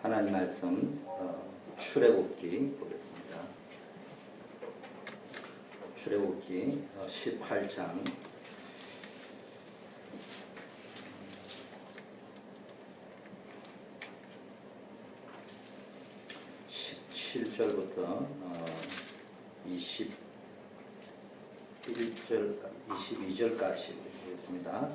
하나님 말씀 출애굽기 보겠습니다. 출애굽기 18장 17절부터 22절까지 보겠습니다.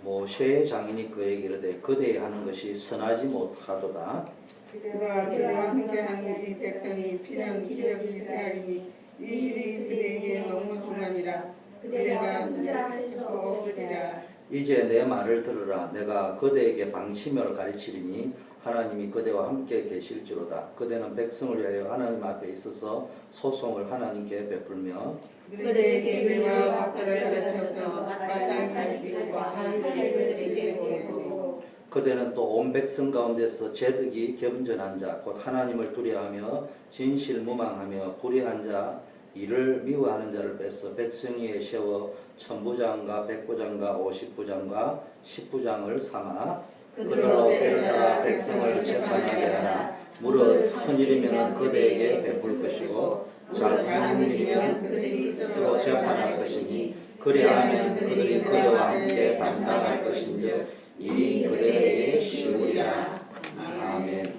모세의 장인이 그에게 이르되 그대에 하는 것이 선하지 못하도다. 그가 그대와 함께하는 이 백성이 필연 기력이 이스라엘이니 이 일이 그대에게 너무 중함이라. 그대가 할 수 없으리라. 이제 내 말을 들으라. 내가 그대에게 방침을 가르치리니 하나님이 그대와 함께 계실지로다. 그대는 백성을 위하여 하나님 앞에 있어서 소송을 하나님께 베풀며 그대에게 율례와 법도를 가르쳐서 마땅히 이끌과 할 일을 그대에게 보내고 그대는 또 온 백성 가운데서 제득이 겸전한 자 곧 하나님을 두려워하며 진실무망하며 불의한 자 이를 미워하는 자를 빼서 백성 위에 세워 천부장과 백부장과 50부장과 10부장을 삼아 그들로 때를 따라 백성을 재판하게 하라. 무릇 큰일이면 그대에게 베풀 것이고 작은 일이면 그들이 스스로 재판할 것이니 그리하면 그들이 그대와 함께 담당할 것인즉 이 그대에게 쉬우리라. 아멘.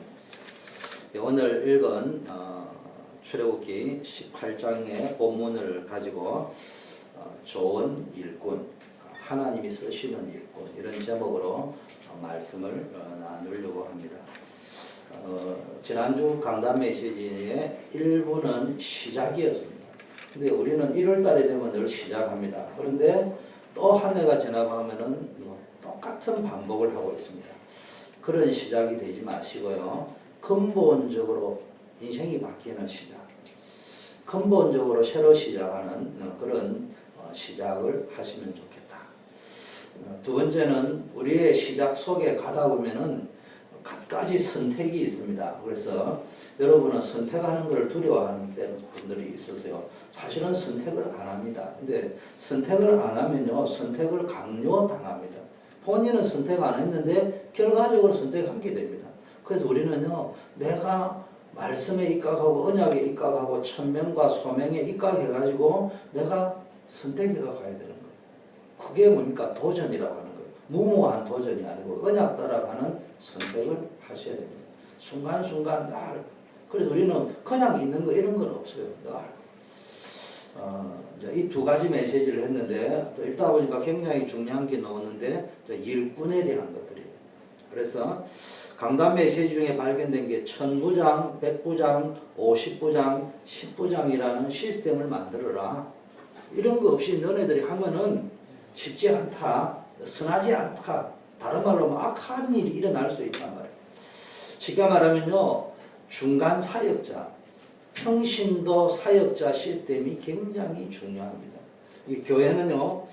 오늘 읽은 출애굽기 18장의 본문을 가지고 좋은 일꾼, 하나님이 쓰시는 일꾼 이런 제목으로 말씀을 나누려고 합니다. 지난주 강단 메시지의 일부는 시작이었습니다. 근데 우리는 1월달에 되면 늘 시작합니다. 그런데 또 한 해가 지나가면은 똑같은 반복을 하고 있습니다. 그런 시작이 되지 마시고요. 근본적으로 인생이 바뀌는 시작, 근본적으로 새로 시작하는 그런 시작을 하시면 좋겠다. 두 번째는 우리의 시작 속에 가다 보면은 갖가지 선택이 있습니다. 그래서 여러분은 선택하는 것을 두려워하는 분들이 있으세요. 사실은 선택을 안 합니다. 근데 선택을 안 하면요, 선택을 강요당합니다. 본인은 선택 안 했는데 결과적으로 선택하게 됩니다. 그래서 우리는요, 내가 말씀에 입각하고 언약에 입각하고 천명과 소명에 입각해가지고 내가 선택해가 가야 되는 거예요. 그게 뭡니까? 도전이라고 하는 거예요. 무모한 도전이 아니고 언약 따라가는 선택을 하셔야 됩니다. 순간순간 날. 그래서 우리는 그냥 있는 거 이런 건 없어요. 날. 이 두 가지 메시지를 했는데 또 읽다 보니까 굉장히 중요한 게 나오는데 일꾼에 대한 것들이에요. 그래서 강단 메시지 중에 발견된 게 천부장, 백부장, 50부장, 10부장이라는 시스템을 만들어라. 이런 거 없이 너네들이 하면은 쉽지 않다. 선하지 않다. 다른 말로 악한 일이 일어날 수 있단 말이에요. 쉽게 말하면요, 중간 사역자, 평신도 사역자 시스템이 굉장히 중요합니다. 이 교회는요,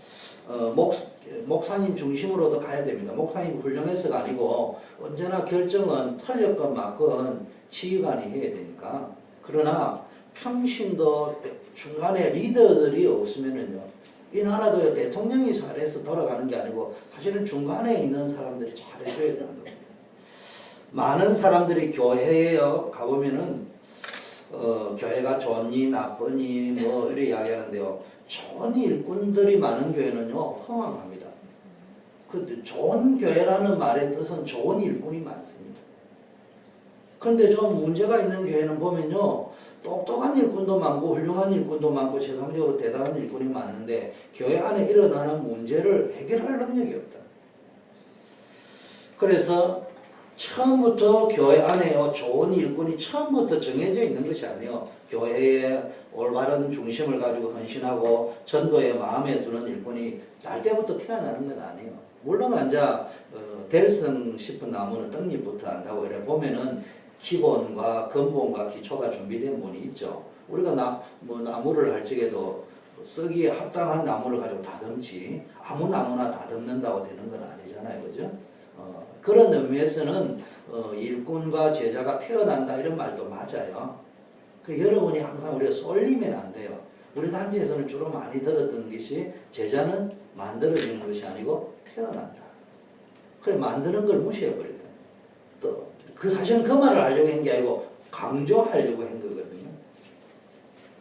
목사님 중심으로도 가야 됩니다. 목사님 훌륭해서가 아니고 언제나 결정은 틀렸건 맞건 지휘관이 해야 되니까. 그러나 평신도 중간에 리더들이 없으면은요, 이 나라도 대통령이 잘해서 돌아가는 게 아니고 사실은 중간에 있는 사람들이 잘해줘야 되는 겁니다. 많은 사람들이 교회에 가보면은 교회가 좋니 나쁘니 뭐 이렇게 이야기하는데요. 좋은 일꾼들이 많은 교회는요, 허망합니다. 그 좋은 교회라는 말의 뜻은 좋은 일꾼이 많습니다. 그런데 좀 문제가 있는 교회는 보면요, 똑똑한 일꾼도 많고 훌륭한 일꾼도 많고 세상적으로 대단한 일꾼이 많은데 교회 안에 일어나는 문제를 해결할 능력이 없다. 그래서 처음부터 교회 안에요, 좋은 일꾼이 처음부터 정해져 있는 것이 아니에요. 교회의 올바른 중심을 가지고 헌신하고 전도의 마음에 두는 일꾼이 날 때부터 태어나는 건 아니에요. 물론 이제 될성 싶은 나무는 떡잎부터 한다고 이래 보면은 기본과 근본과 기초가 준비된 분이 있죠. 우리가 나무를 할 적에도 썩기에 합당한 나무를 가지고 다듬지 아무 나무나 다듬는다고 되는 건 아니잖아요. 그죠? 그런 의미에서는 일꾼과 제자가 태어난다 이런 말도 맞아요. 여러분이 항상 우리가 쏠리면 안 돼요. 우리 단지에서는 주로 많이 들었던 것이 제자는 만들어지는 것이 아니고 태어난다. 그래 만드는 걸 무시해버려요. 그 사실은 그 말을 하려고 한 게 아니고 강조하려고 한 거거든요.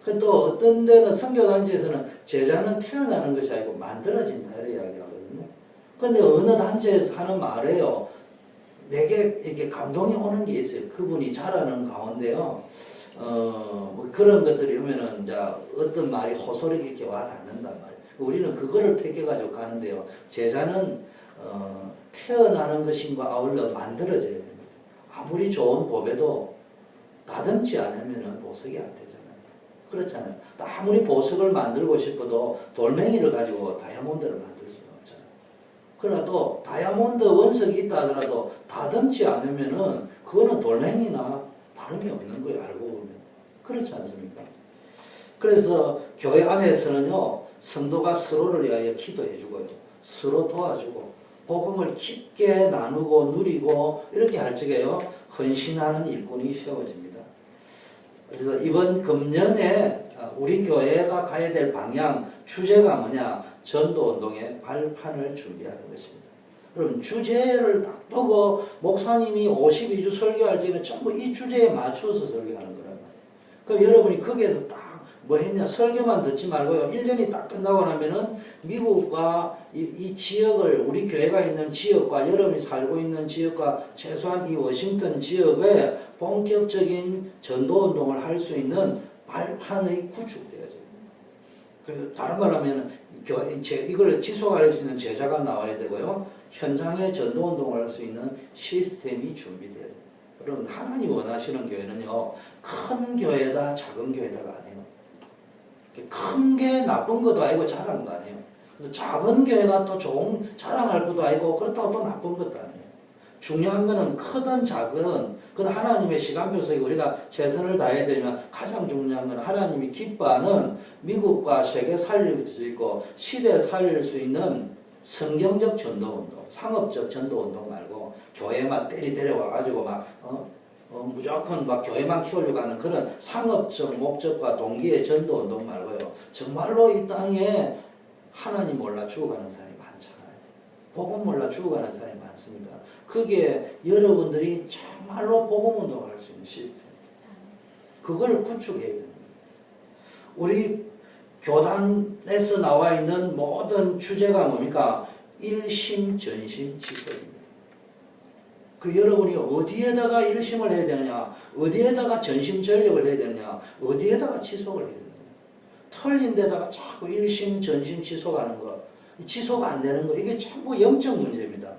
그 또 어떤 데는 선교단체에서는 제자는 태어나는 것이 아니고 만들어진다 이렇게 이야기하거든요. 그런데 어느 단체에서 하는 말에요. 내게 이렇게 감동이 오는 게 있어요. 그분이 잘하는 가운데요. 뭐 그런 것들이 오면은 이제 어떤 말이 호소력이 이렇게 와 닿는단 말이에요. 우리는 그거를 택해가지고 가는데요. 제자는 태어나는 것인과 아울러 만들어져야 됩니다. 아무리 좋은 법에도 다듬지 않으면 보석이 안 되잖아요. 그렇잖아요. 아무리 보석을 만들고 싶어도 돌멩이를 가지고 다이아몬드를 만들 수는 없잖아요. 그래도 다이아몬드 원석이 있다 하더라도 다듬지 않으면은 그거는 돌멩이나 다름이 없는 거예요. 알고 보면. 그렇지 않습니까? 그래서 교회 안에서는요. 성도가 서로를 위하여 기도해 주고요. 서로 도와주고 복음을 깊게 나누고 누리고 이렇게 할 적에요. 헌신하는 일꾼이 세워집니다. 그래서 이번 금년에 우리 교회가 가야 될 방향, 주제가 뭐냐? 전도운동의 발판을 준비하는 것입니다. 그럼 주제를 딱 두고 목사님이 52주 설교할 때는 전부 이 주제에 맞추어서 설교하는 거란 말이에요. 그럼 여러분이 거기에서 딱 뭐 했냐? 설교만 듣지 말고요. 1년이 딱 끝나고 나면은 미국과 이 지역을, 우리 교회가 있는 지역과 여러분이 살고 있는 지역과 최소한 이 워싱턴 지역에 본격적인 전도운동을 할 수 있는 발판이 구축되어져요. 그 다른 말로 하면 이걸 지속할 수 있는 제자가 나와야 되고요. 현장에 전도운동을 할 수 있는 시스템이 준비되어야 돼요. 여러분 하나님 원하시는 교회는요. 큰 교회다 작은 교회다가 아니에요. 큰 게 나쁜 것도 아니고 잘한 거 아니에요. 그래서 작은 교회가 또 좋은 자랑할 것도 아니고 그렇다고 또 나쁜 것도 아니에요. 중요한 거는 크든 작은 그건 하나님의 시간표 속에 우리가 최선을 다해야 되면 가장 중요한 건 하나님이 기뻐하는 미국과 세계 살릴 수 있고 시대 살릴 수 있는 성경적 전도운동, 상업적 전도운동 말고 교회만 데려와가지고 막 무조건 막 교회만 키우려고 하는 그런 상업적 목적과 동기의 전도운동 말고요. 정말로 이 땅에 하나님 몰라 죽어가는 사람이 많잖아요. 복음 몰라 죽어가는 사람이 많습니다. 그게 여러분들이 정말로 복음운동을 할 수 있는 시스템. 그걸 구축해야 됩니다. 우리 교단에서 나와 있는 모든 주제가 뭡니까? 일심전심지속입니다. 그 여러분이 어디에다가 일심을 해야 되느냐, 어디에다가 전심전력을 해야 되느냐, 어디에다가 지속을 해야 되느냐. 틀린 데다가 자꾸 일심, 전심 지속하는 거, 지속 안 되는 거, 이게 전부 영적 문제입니다.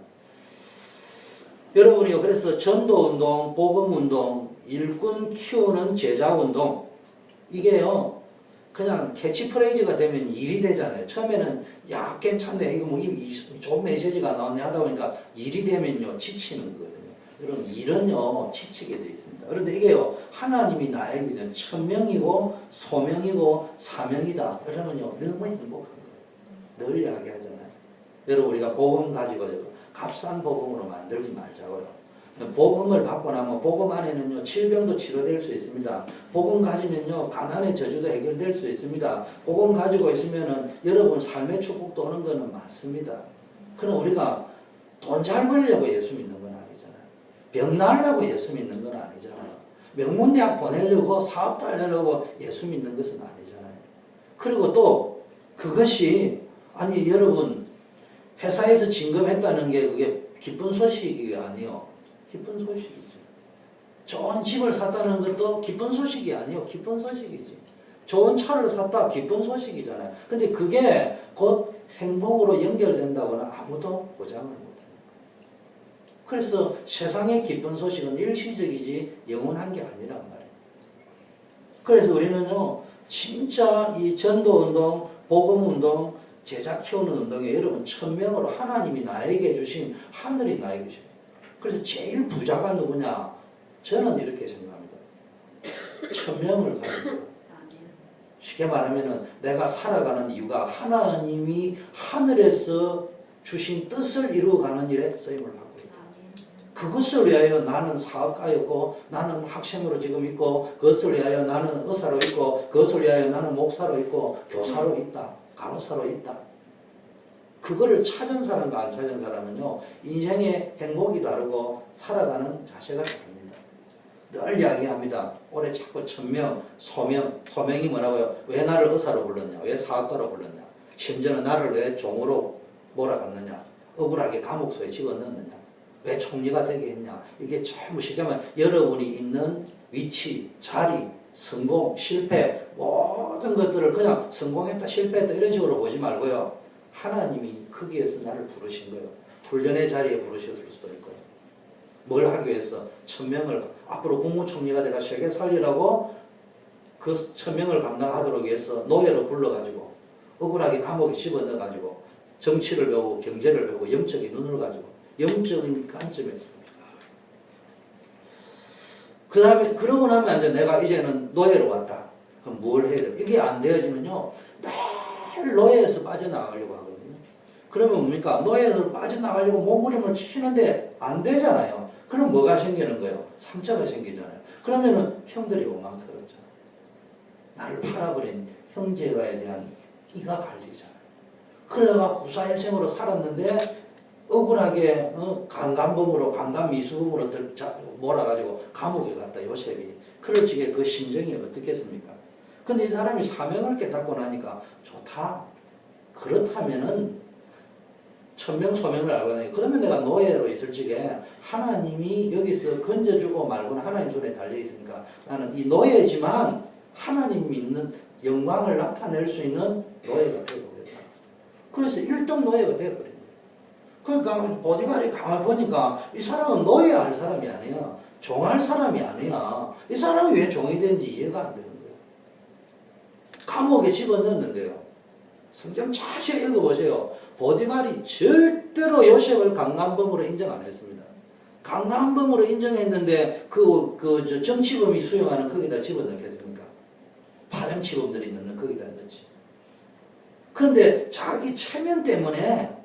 여러분이요, 그래서 전도운동, 복음운동, 일꾼 키우는 제자운동, 이게요, 그냥 캐치프레이즈가 되면 일이 되잖아요. 처음에는, 야, 괜찮네. 이거 뭐, 좋은 메시지가 나왔네 하다 보니까 일이 되면요, 지치는 거거든요. 여러분, 일은요, 지치게 되어 있습니다. 그런데 이게요, 하나님이 나에게는 천명이고, 소명이고, 사명이다. 그러면요, 너무 행복한 거예요. 늘 이야기하잖아요. 여러분, 우리가 복음 가지고, 값싼 복음으로 만들지 말자고요. 복음을 받고 나면 복음 안에는요 질병도 치료될 수 있습니다. 복음 가지면요 가난의 저주도 해결될 수 있습니다. 복음 가지고 있으면은 여러분 삶의 축복도 오는 거는 맞습니다. 그럼 우리가 돈 잘 벌려고 예수 믿는 건 아니잖아요. 병 나으려고 예수 믿는 건 아니잖아요. 명문대학 보내려고 사업 달려고 예수 믿는 것은 아니잖아요. 그리고 또 그것이 아니 여러분 회사에서 진급했다는 게 그게 기쁜 소식이 아니요. 기쁜 소식이죠. 좋은 집을 샀다는 것도 기쁜 소식이 아니요. 기쁜 소식이지. 좋은 차를 샀다. 기쁜 소식이잖아요. 근데 그게 곧 행복으로 연결된다고는 아무도 보장을 못해요. 그래서 세상의 기쁜 소식은 일시적이지 영원한 게 아니란 말이에요. 그래서 우리는요. 진짜 이 전도운동, 복음운동, 제자 키우는 운동에 여러분 천명으로 하나님이 나에게 주신 하늘이 나에게 주신 그래서 제일 부자가 누구냐? 저는 이렇게 생각합니다. 천명을 가지고 쉽게 말하면 내가 살아가는 이유가 하나님이 하늘에서 주신 뜻을 이루어가는 일에 쓰임을 받고 있다. 그것을 위하여 나는 사업가였고 나는 학생으로 지금 있고 그것을 위하여 나는 의사로 있고 그것을 위하여 나는 목사로 있고 교사로 있다. 간호사로 있다. 그거를 찾은 사람과 안 찾은 사람은요 인생의 행복이 다르고 살아가는 자세가 다릅니다. 늘 이야기합니다. 올해 자꾸 천명, 소명이 뭐라고요? 왜 나를 의사로 불렀냐? 왜 사학가로 불렀냐? 심지어는 나를 왜 종으로 몰아갔느냐? 억울하게 감옥소에 집어넣느냐? 왜 총리가 되게 했냐? 이게 전부 시작하면 여러분이 있는 위치, 자리, 성공, 실패 모든 것들을 그냥 성공했다, 실패했다 이런 식으로 보지 말고요. 하나님이 거기에서 나를 부르신 거예요. 훈련의 자리에 부르셨을 수도 있고요. 뭘 하기 위해서? 천명을 앞으로 국무총리가 내가 세계 살리라고 그 천명을 감당하도록 위해서 노예로 불러가지고 억울하게 감옥에 집어넣어가지고 정치를 배우고 경제를 배우고 영적인 눈을 가지고 영적인 관점에서 그 다음에 그러고 나면 이제 내가 이제는 노예로 왔다. 그럼 뭘 해야 돼? 이게 안 되어지면요 늘 노예에서 빠져나가려고 하거든요. 그러면 뭡니까? 노예에서 빠져나가려고 몸부림을 치시는데 안 되잖아요. 그럼 뭐가 생기는 거예요? 상처가 생기잖아요. 그러면은 형들이 원망스럽잖아요. 나를 팔아버린 형제가에 대한 이가 갈리잖아요. 그러다가 구사일생으로 살았는데 억울하게 강간범으로 강간미수범으로 몰아가지고 감옥에 갔다 요셉이. 그럴 적에 그 심정이 어떻겠습니까? 근데 이 사람이 사명을 깨닫고 나니까 좋다. 그렇다면은 천명 소명을 알고 나니까 그러면 내가 노예로 있을 적에 하나님이 여기서 건져주고 말고는 하나님 손에 달려있으니까 나는 이 노예지만 하나님 믿는 영광을 나타낼 수 있는 노예가 되어버렸다. 그래서 1등 노예가 되어버린 거예요. 그러니까 보디발이 가만히 보니까 이 사람은 노예할 사람이 아니야. 종할 사람이 아니야. 이 사람이 왜 종이 되는지 이해가 안 되는 거예요. 감옥에 집어넣었는데요. 성경 자세히 읽어보세요. 보디발이 절대로 요셉을 강간범으로 인정 안 했습니다. 강간범으로 인정했는데 저 정치범이 수용하는 거기다 집어넣겠습니까? 파렴치범들이 넣는 거기다 넣지. 그런데 자기 체면 때문에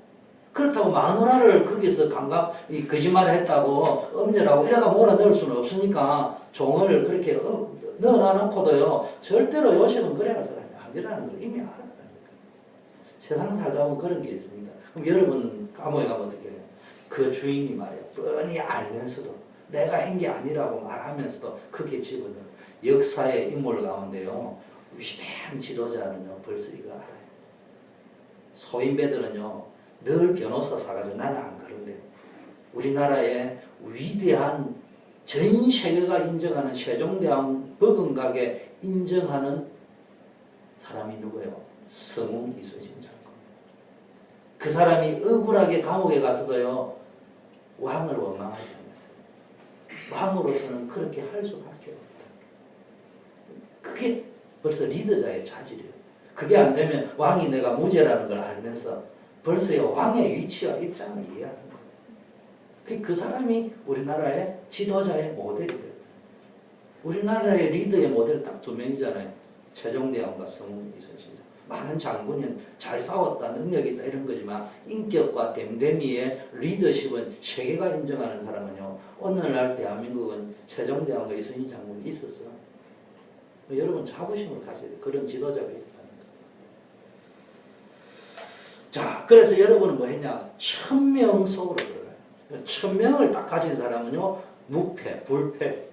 그렇다고 마누라를 거기서 거짓말을 했다고 엄멸하고 이러다 몰아넣을 수는 없으니까 종을 그렇게 넣어놔놓고도요 절대로 요셉은 그래야 할 사람이 아니라는 걸 이미 알았다니까. 세상 살다 보면 그런 게 있습니다. 그럼 여러분은 감옥에 가면 어떻게 해요? 그 주인이 말이야 뻔히 알면서도 내가 한 게 아니라고 말하면서도 그게 집어넣어. 역사의 인물 가운데요 위대한 지도자는요 벌써 이거 알아요. 소인배들은요 늘 변호사 사가지고 나는 안 그런데 우리나라의 위대한 전 세계가 인정하는 세종대왕 버금가게 인정하는 사람이 누구예요? 성웅 이순신 장군. 그 사람이 억울하게 감옥에 가서도요 왕을 원망하지 않았어요. 왕으로서는 그렇게 할 수밖에 없다. 그게 벌써 리더자의 자질이에요. 그게 안 되면 왕이 내가 무죄라는 걸 알면서 벌써요 왕의 위치와 입장을 이해하는 거예요. 그 사람이 우리나라의 지도자의 모델이 됐다. 우리나라의 리더의 모델 딱 두 명이잖아요. 세종대왕과 성웅 이순신. 많은 장군은 잘 싸웠다, 능력이 있다 이런 거지만 인격과 댐댐이의 리더십은 세계가 인정하는 사람은요. 오늘날 대한민국은 세종대왕과 이순신 장군이 있었어요. 여러분 자부심을 가져야 돼요. 그런 지도자가 있다는 거예요. 자, 그래서 여러분은 뭐 했냐? 천명 속으로 들어가요. 천명을 딱 가진 사람은요. 무패, 불패.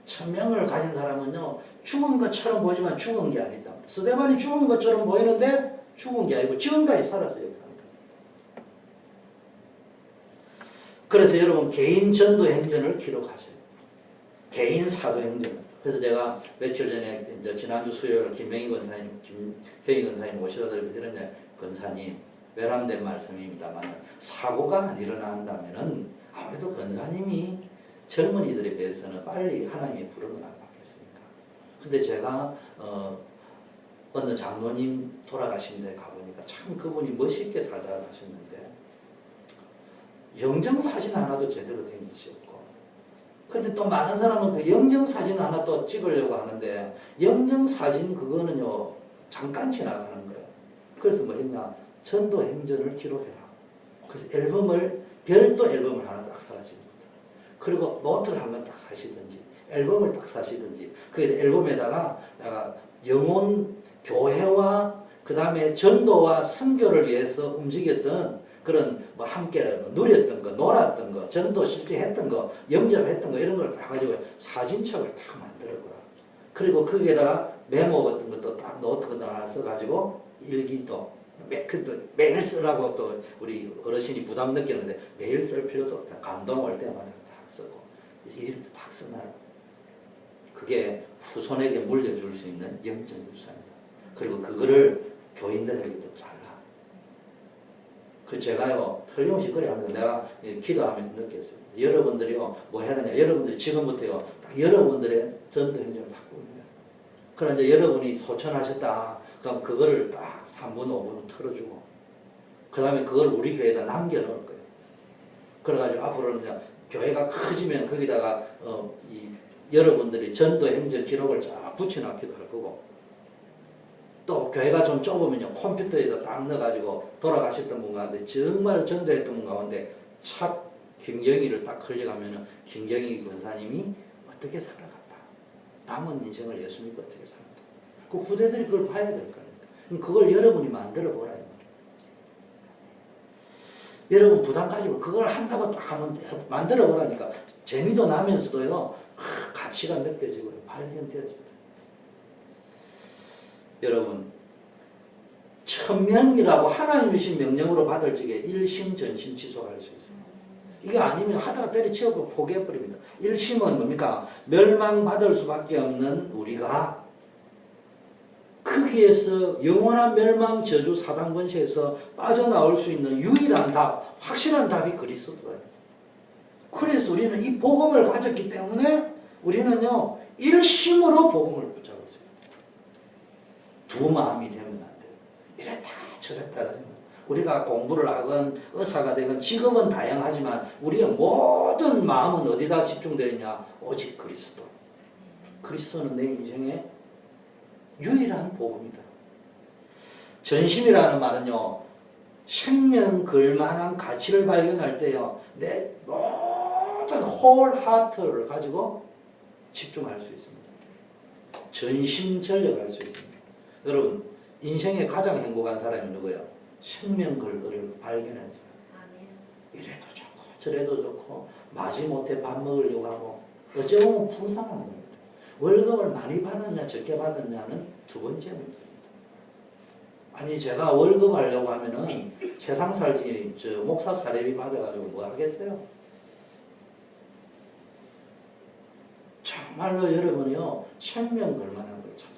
천명을 가진 사람은요. 죽은 것처럼 보이지만 죽은 게 아니다. 스데반이 죽은 것처럼 보이는데 죽은 게 아니고 지금까지 살았어요. 그래서 여러분 개인 전도 행전을 기록하세요. 개인 사도 행전. 그래서 제가 며칠 전에 지난주 수요일 김경희 권사님 모시다 드렸는데 권사님 외람된 말씀입니다만 사고가 안 일어난다면은 아무래도 권사님이 젊은이들에 비해서는 빨리 하나님의 부름을 안 받겠습니까? 근데 제가 어느 장로님 돌아가신 데 가보니까 참 그분이 멋있게 살다 가셨는데 영정사진 하나도 제대로 된 것이 없고 근데 또 많은 사람은 그 영정사진 하나 또 찍으려고 하는데 영정사진 그거는요 잠깐 지나가는 거예요. 그래서 뭐 했냐 전도 행전을 기록해라. 그래서 별도 앨범을 하나 딱 사가지고 그리고 노트를 한번 딱 사시든지 앨범을 딱 사시든지 그 앨범에다가 내가 영혼 교회와 그 다음에 전도와 선교를 위해서 움직였던 그런 뭐 함께 누렸던 거, 놀았던 거, 전도 실제 했던 거, 영접했던 거 이런 걸 다 가지고 사진첩을 다 만들어보라. 그리고 거기에다가 메모 같은 것도 딱 노트 같은 거 하나 써가지고 일기도 매일 쓰라고 또 우리 어르신이 부담 느끼는데 매일 쓸 필요도 없다. 감동 올 때마다 딱 쓰고 이름도 딱 써놔라. 그게 후손에게 물려줄 수 있는 영적 유산이다. 그리고 그거를 교인들에게도 잘라. 그 제가요 틀림없이 그래 하면서 내가 기도하면서 느꼈어요. 여러분들이요 뭐 해야 되냐. 여러분들이 지금부터요 딱 여러분들의 전도 행정을 딱 꾸며요. 그러나 이제 여러분이 소천하셨다. 그럼 그거를 딱 3분 5분 틀어주고 그 다음에 그걸 우리 교회에다 남겨놓을 거예요. 그래가지고 앞으로는 그냥 교회가 커지면 거기다가 이 여러분들이 전도 행정 기록을 쫙 붙여놨기도 할 거고 또 교회가 좀 좁으면요 컴퓨터에다 딱 넣어가지고 돌아가셨던 분 가운데 정말 전도했던 분 가운데 차 김경희를 딱 클릭하면은 김경희 권사님이 어떻게 살아갔다. 남은 인생을 예수 믿고 어떻게 살았다. 그 후대들이 그걸 봐야 될 거니까. 그걸 여러분이 만들어 보라. 여러분 부담 가지고 그걸 한다고 딱 하면 만들어 보라니까 재미도 나면서도요 가치가 느껴지고 발견되어진다. 여러분 1000명이라고 하나님 주신 명령으로 받을 적에 일심전심 지속할 수 있어요. 이게 아니면 하다가 때려치우고 포기해버립니다. 일심은 뭡니까? 멸망받을 수밖에 없는 우리가 거기에서 영원한 멸망 저주 사단 권세에서 빠져나올 수 있는 유일한 답, 확실한 답이 그리스도예요. 그래서 우리는 이 복음을 가졌기 때문에 우리는요 일심으로 복음을 붙잡을 수 있어요. 두 마음이 되면 안 돼요. 이랬다 저랬다. 우리가 공부를 하건 의사가 되건 직업은 다양하지만 우리의 모든 마음은 어디다 집중되어 있냐? 오직 그리스도. 그리스도는 내 인생의 유일한 복음이다. 전심이라는 말은요 생명 걸만한 가치를 발견할 때요 내 모든 홀 하트를 가지고 집중할 수 있습니다. 전심전력할 수 있습니다. 여러분 인생에 가장 행복한 사람이 누구예요? 생명 걸거를 발견한 사람. 이래도 좋고 저래도 좋고 마지못해 밥 먹으려고 하고 어찌 보면 불쌍한 겁니다. 월급을 많이 받았냐 적게 받았냐는 두 번째 문제입니다. 아니 제가 월급 하려고 하면은 세상 살지 저 목사 사례비 받아가지고 뭐 하겠어요? 정말로 여러분이요 생명 걸만한 걸 찾아요.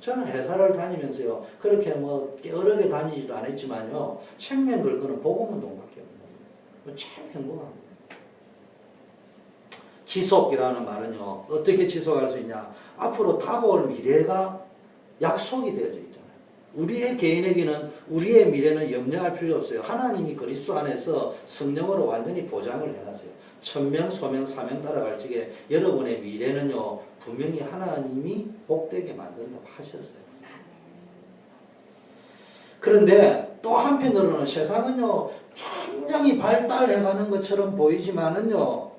저는 회사를 다니면서요 그렇게 뭐 여러 개 다니지도 않았지만요 생명 걸 거는 복음운동밖에 없는 거예요. 참 행복합니다. 지속이라는 말은요 어떻게 지속할 수 있냐? 앞으로 다가올 미래가 약속이 되어져 있잖아요. 우리의 개인에게는 우리의 미래는 염려할 필요 없어요. 하나님이 그리스도 안에서 성령으로 완전히 보장을 해놨어요. 천명, 소명, 사명 따라갈 적에 여러분의 미래는요 분명히 하나님이 복되게 만든다고 하셨어요. 그런데 또 한편으로는 세상은요 굉장히 발달해가는 것처럼 보이지만은요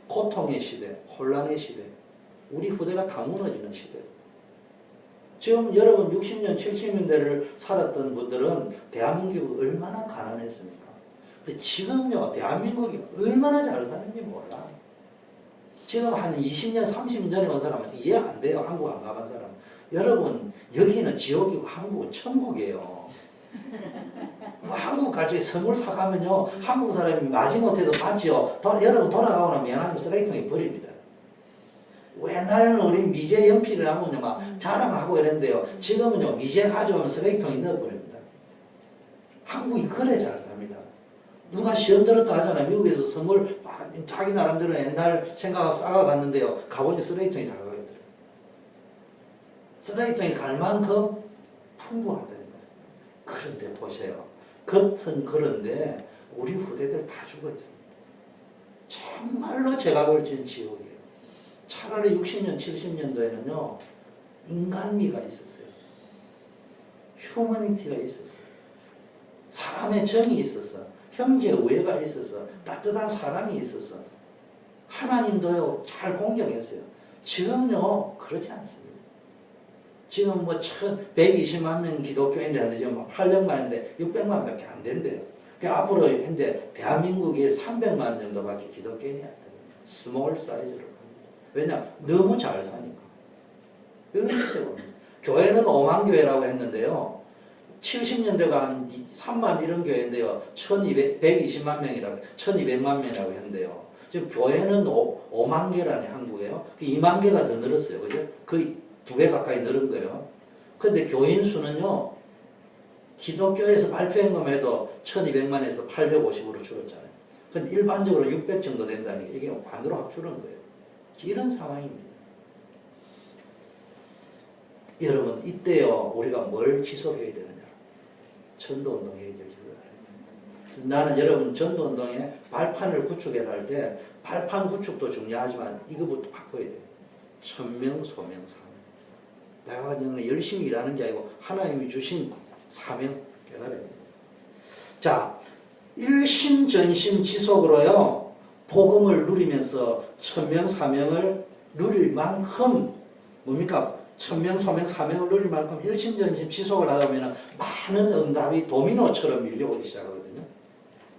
고통의 시대, 혼란의 시대, 우리 후대가 다 무너지는 시대. 지금 여러분 60년, 70년대를 살았던 분들은 대한민국이 얼마나 가난했습니까? 근데 지금요 대한민국이 얼마나 잘 사는지 몰라. 지금 한 20년, 30년 전에 온 사람은 이해 안 돼요. 한국 안 가본 사람. 여러분 여기는 지옥이고 한국은 천국이에요. 뭐 한국 갈 적에 선물 사가면요 한국 사람이 마지못해도 받지요. 여러분 돌아가고 나면 미안하지만 쓰레기통에 버립니다. 옛날에는 우리 미제 연필을 하면요 막 자랑하고 이랬는데요 지금은요 미제 가져오면 쓰레기통에 넣어버립니다. 한국이 그래 잘 삽니다. 누가 시험 들었다 하잖아요. 미국에서 선물 자기 나름대로 옛날 생각하고 싸가갔는데요 가보니 쓰레기통이 다 가겠더라고요. 쓰레기통이 갈 만큼 풍부하다. 그런데 보세요. 겉은 그런데 우리 후대들 다 죽어 있습니다. 정말로 제가 볼 땐 지옥이에요. 차라리 60년, 70년도에는요 인간미가 있었어요. 휴머니티가 있었어요. 사람의 정이 있었어. 형제 우애가 있었어. 따뜻한 사랑이 있었어. 하나님도요 잘 공경했어요. 지금요 그러지 않습니다. 지금 뭐 120만 명 기독교인들 하는데 지금 800만인데 600만밖에 안 된대요. 그러니까 앞으로 현재 대한민국에 300만 정도밖에 기독교인이 안 돼요. 스몰 사이즈로 갑니다. 왜냐? 너무 잘 사니까. 이런 시대가 옵니다. 교회는 5만 교회라고 했는데요. 70년대가 한 3만 이런 교회인데요. 120만 명이라고, 1200만 명이라고 했는데요. 지금 교회는 5만 개라네, 한국에요. 2만 개가 더 늘었어요. 그죠? 거의 2배 가까이 늘은 거예요. 근데 교인 수는요, 기독교에서 발표한 해도 1200만에서 850으로 줄었잖아요. 근데 일반적으로 600 정도 된다니까 이게 반으로 확 줄은 거예요. 이런 상황입니다. 여러분, 이때요, 우리가 뭘 지속해야 되느냐? 전도운동 해야 될 줄 알아야 됩니다. 나는 여러분, 전도운동에 발판을 구축해야 할 때, 발판 구축도 중요하지만 이거부터 바꿔야 돼요. 천명, 소명, 사명. 내가 그냥 열심히 일하는 게 아니고 하나님이 주신 사명 깨달아야 됩니다. 자, 일심전심 지속으로요, 복음을 누리면서 천명, 사명을 누릴 만큼, 뭡니까? 천명, 소명, 사명을 누릴 만큼 일심전심 지속을 하다 보면 많은 응답이 도미노처럼 밀려오기 시작하거든요.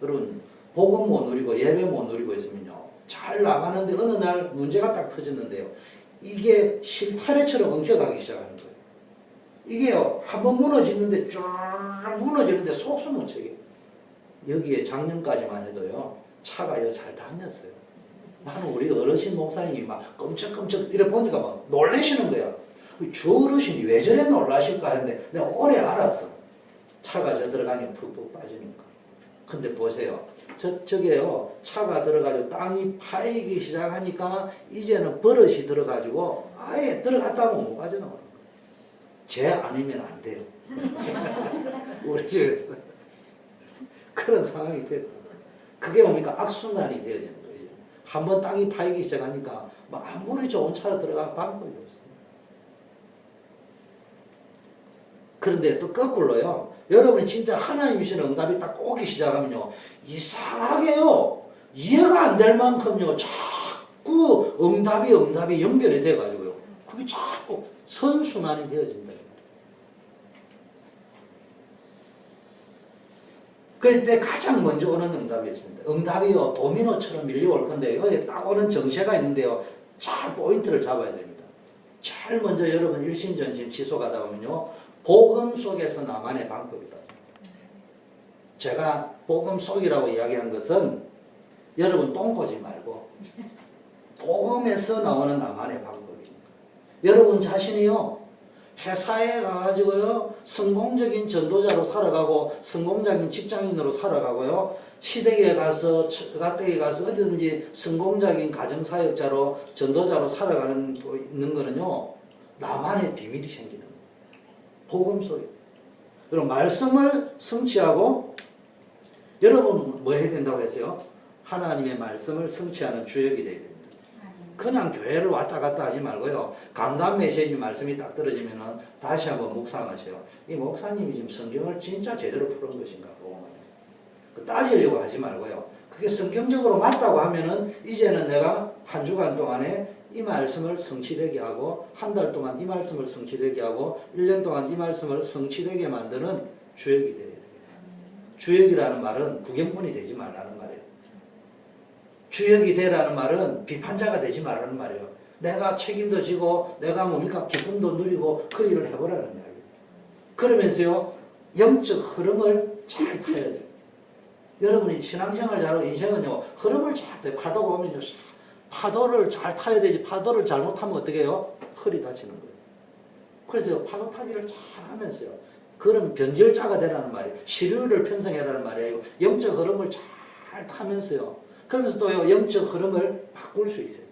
여러분, 복음 못 누리고 예배 못 누리고 있으면요, 잘 나가는데 어느 날 문제가 딱 터졌는데요, 이게 실타래처럼 엉켜가기 시작하는 거예요. 이게요, 한번 무너지는데 쫙 무너지는데 속수 못 채게. 여기에 작년까지만 해도요, 차가요 잘 다녔어요. 나는 우리 어르신 목사님이 막 끔찍끔찍 이래 보니까 막 놀라시는 거야. 저 어르신이 왜 저래 놀라실까 했는데 내가 오래 알았어. 차가 저 들어가니 푹푹 빠지니까. 근데 보세요. 저게요, 차가 들어가지고 땅이 파이기 시작하니까 이제는 버릇이 들어가지고 아예 들어갔다 보면 못 빠져나오는 거예요. 쟤 아니면 안 돼요. 우리 집에 그런 상황이 됐다. 그게 뭡니까? 악순환이 되어지는 거예요. 한번 땅이 파이기 시작하니까 아무리 좋은 차로 들어갈 방법이 없어요. 그런데 또 거꾸로요, 여러분이 진짜 하나님이 주시는 응답이 딱 오기 시작하면요, 이상하게요, 이해가 안 될 만큼요, 자꾸 응답이 연결이 돼가지고요, 그게 자꾸 선순환이 되어진다. 그때 가장 먼저 오는 응답이 있습니다. 응답이요, 도미노처럼 밀려올 건데, 여기 딱 오는 정체가 있는데요, 잘 포인트를 잡아야 됩니다. 제일 먼저 여러분 일심전심 지속하다 보면요, 복음 속에서 나만의 방법이다. 제가 복음 속이라고 이야기한 것은 여러분 똥 보지 말고 복음에서 나오는 나만의 방법입니다. 여러분 자신이요, 회사에 가가지고요, 성공적인 전도자로 살아가고 성공적인 직장인으로 살아가고요, 시댁에 가서 가택에 가서 어디든지 성공적인 가정사역자로 전도자로 살아가는 있는 거는요, 나만의 비밀이 생기는 거예요. 복음 속에. 그럼 말씀을 성취하고, 여러분 뭐 해야 된다고 했어요? 하나님의 말씀을 성취하는 주역이 되어야 됩니다. 그냥 교회를 왔다 갔다 하지 말고요, 강단 메시지 말씀이 딱 떨어지면은 다시 한번 묵상하세요. 이 목사님이 지금 성경을 진짜 제대로 푸는 것인가 보고 따지려고 하지 말고요, 그게 성경적으로 맞다고 하면은 이제는 내가 한 주간 동안에 이 말씀을 성취되게 하고, 한 달 동안 이 말씀을 성취되게 하고, 1년 동안 이 말씀을 성취되게 만드는 주역이 되어야 됩니다. 주역이라는 말은 구경꾼이 되지 말라는 말이에요. 주역이 되라는 말은 비판자가 되지 말라는 말이에요. 내가 책임도 지고 내가 뭡니까? 기쁨도 누리고 그 일을 해보라는 이야기예요. 그러면서요, 영적 흐름을 잘 타야 돼요. 여러분이 신앙생활 잘하고 인생은요, 흐름을 잘 타요. 파도가 오면요, 파도를 잘 타야 되지, 파도를 잘못하면 어떻게 해요? 허리 다치는 거예요. 그래서 파도 타기를 잘 하면서요, 그런 변절자가 되라는 말이에요. 시류를 편성해라는 말이에요. 영적 흐름을 잘 타면서요, 그러면서 또 영적 흐름을 바꿀 수 있어요.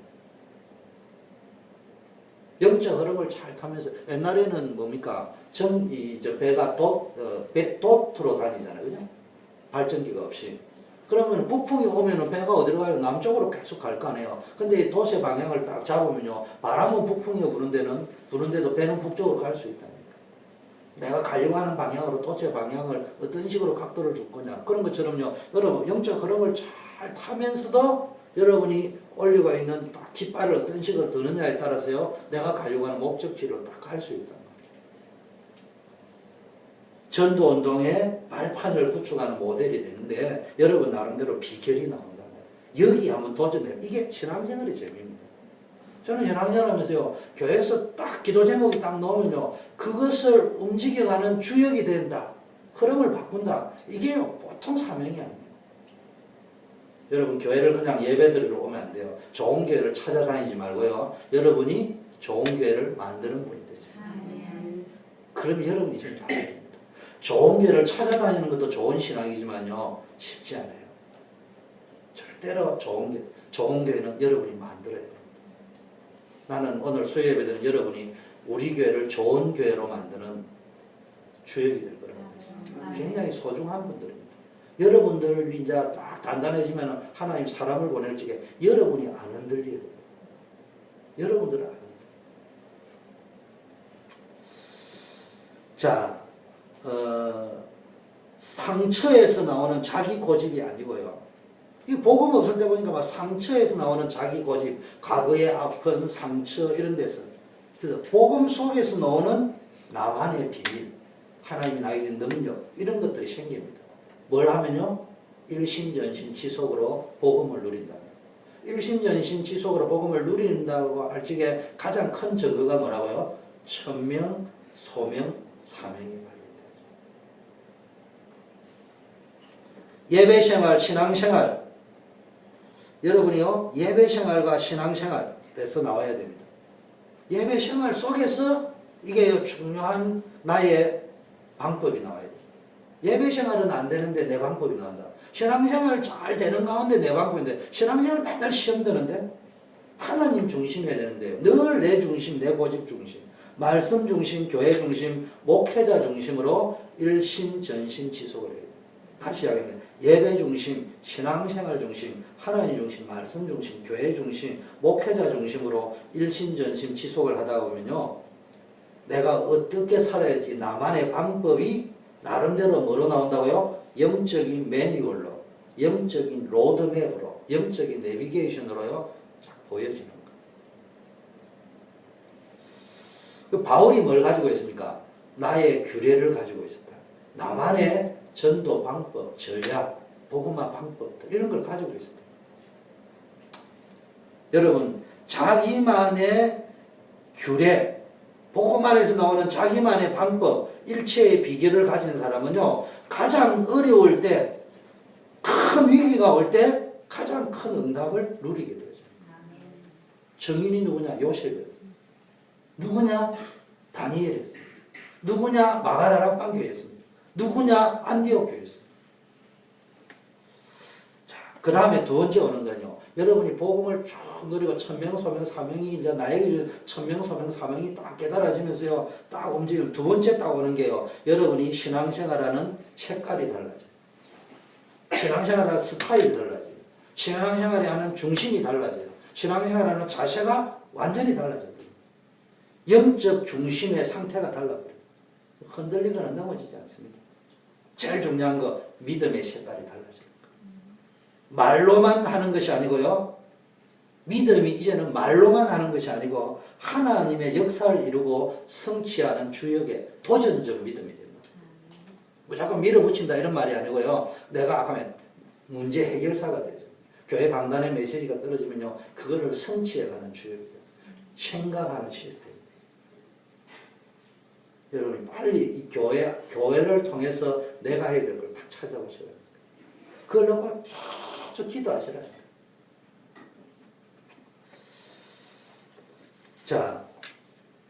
영적 흐름을 잘 타면서, 옛날에는 뭡니까? 배가 돛으로 다니잖아요. 그죠? 발전기가 없이. 그러면 북풍이 오면은 배가 어디로 가요? 남쪽으로 계속 갈 거 아니에요. 근데 도시 방향을 딱 잡으면요, 바람은 북풍이 부는데도 배는 북쪽으로 갈 수 있다니까. 내가 가려고 하는 방향으로, 도체 방향을 어떤 식으로 각도를 줄 거냐. 그런 것처럼요, 여러분, 영적 흐름을 잘 타면서도 여러분이 올리고 있는 딱 깃발을 어떤 식으로 드느냐에 따라서요, 내가 가려고 하는 목적지를 딱 갈 수 있단 말이에요. 전도운동의 발판을 구축하는 모델이 되는데 여러분 나름대로 비결이 나온다. 여기 한번 도전해요. 이게 신앙생활의 재미입니다. 저는 신앙생활 하면서요, 교회에서 딱 기도 제목이 딱 나오면요, 그것을 움직여가는 주역이 된다. 흐름을 바꾼다. 이게요, 보통 사명이 아니에요. 여러분, 교회를 그냥 예배 드리러 오면 안 돼요. 좋은 교회를 찾아다니지 말고요, 여러분이 좋은 교회를 만드는 분이 되죠. 그럼 여러분이 지금 달라집니다. 좋은 교회를 찾아다니는 것도 좋은 신앙이지만요, 쉽지 않아요. 절대로 좋은 교회는 여러분이 만들어야 됩니다. 나는 오늘 수요예배는 여러분이 우리 교회를 좋은 교회로 만드는 주역이 될 거라고 믿습니다. 굉장히 소중한 분들입니다. 여러분들이 이제 딱 단단해지면 하나님 사람을 보낼 적에 여러분이 안 흔들려야 돼요. 여러분들은 안 흔들려요. 자, 상처에서 나오는 자기 고집이 아니고요. 이 복음 없을 때 보니까 막 상처에서 나오는 자기 고집, 과거의 아픈 상처 이런 데서. 그래서 복음 속에서 나오는 나만의 비밀, 하나님이 나에게 준 능력 이런 것들이 생깁니다. 뭘 하면요? 일심전심 지속으로 복음을 누린다. 일심전심 지속으로 복음을 누린다고 할 적에 가장 큰 증거가 뭐라고요? 천명, 소명, 사명이 발견되죠. 예배생활, 신앙생활. 여러분이요, 예배생활과 신앙생활에서 나와야 됩니다. 예배생활 속에서 이게 중요한 나의 방법이 나와야 돼요. 예배생활은 안 되는데 내 방법이 나온다. 신앙생활 잘 되는 가운데 내 방법인데, 신앙생활 맨날 시험 드는데 하나님 중심이어야 되는데 늘 내 중심, 내 고집 중심, 말씀 중심, 교회 중심, 목회자 중심으로 일심전심 지속을 해야 돼요. 다시 이야기하면 예배 중심, 신앙생활 중심, 하나님 중심, 말씀 중심, 교회 중심, 목회자 중심으로 일심전심 지속을 하다 보면요, 내가 어떻게 살아야지 나만의 방법이 나름대로 뭐로 나온다고요? 영적인 매뉴얼로, 영적인 로드맵으로, 영적인 내비게이션으로요 쫙 보여지는 거예요. 바울이 뭘 가지고 있습니까? 나의 규례를 가지고 있었다. 나만의 전도 방법, 전략, 복음화 방법들 이런 걸 가지고 있습니다. 여러분, 자기만의 규례, 복음 안에서 나오는 자기만의 방법, 일체의 비결을 가진 사람은요, 가장 어려울 때, 큰 위기가 올 때 가장 큰 응답을 누리게 되죠. 증인이 누구냐? 요셉이에요. 누구냐? 다니엘이었습니다. 누구냐? 마가다락방 교회였습니다. 누구냐? 안디옥 교회였습니다. 자, 그 다음에 두 번째 오는 건요, 여러분이 복음을 쭉 누리고 천명, 소명, 사명이 이제 나에게 천명, 소명, 사명이 딱 깨달아지면서요, 딱 움직이면 두 번째 딱 오는 게요, 여러분이 신앙생활하는 색깔이 달라져요. 신앙생활하는 스타일이 달라져요. 신앙생활이 하는 중심이 달라져요. 신앙생활하는 자세가 완전히 달라져요. 영적 중심의 상태가 달라버려요. 흔들리거나 넘어지지 않습니다. 제일 중요한 거, 믿음의 색깔이 달라져요. 말로만 하는 것이 아니고요, 믿음이 이제는 말로만 하는 것이 아니고 하나님의 역사를 이루고 성취하는 주역의 도전적 믿음이 됩니다. 무조건 밀어붙인다 이런 말이 아니고요, 내가 아까 말한 문제 해결사가 되죠. 교회 강단의 메시지가 떨어지면요, 그거를 성취해가는 주역이 돼요. 생각하는 시스템. 여러분이 빨리 이 교회를 통해서 내가 해야 될 걸 딱 찾아보셔야 돼요. 그걸 놓고 계속 기도하시라. 자,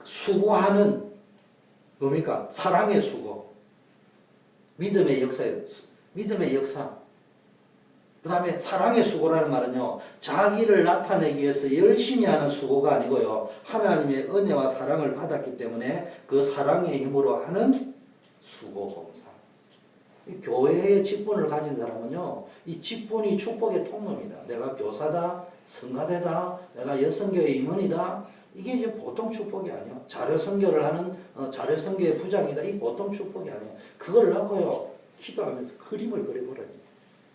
수고하는 뭡니까? 사랑의 수고, 믿음의 역사예요. 믿음의 역사. 그 다음에 사랑의 수고라는 말은요, 자기를 나타내기 위해서 열심히 하는 수고가 아니고요, 하나님의 은혜와 사랑을 받았기 때문에 그 사랑의 힘으로 하는 수고 봉사. 이 교회의 직분을 가진 사람은요, 이 직분이 축복의 통로입니다. 내가 교사다, 성가대다, 내가 여성교회 임원이다, 이게 이제 보통 축복이 아니에요. 자료선교를 하는 자료선교의 부장이다, 이 보통 축복이 아니에요. 그걸 놓고요, 기도하면서 그림을 그려보라니.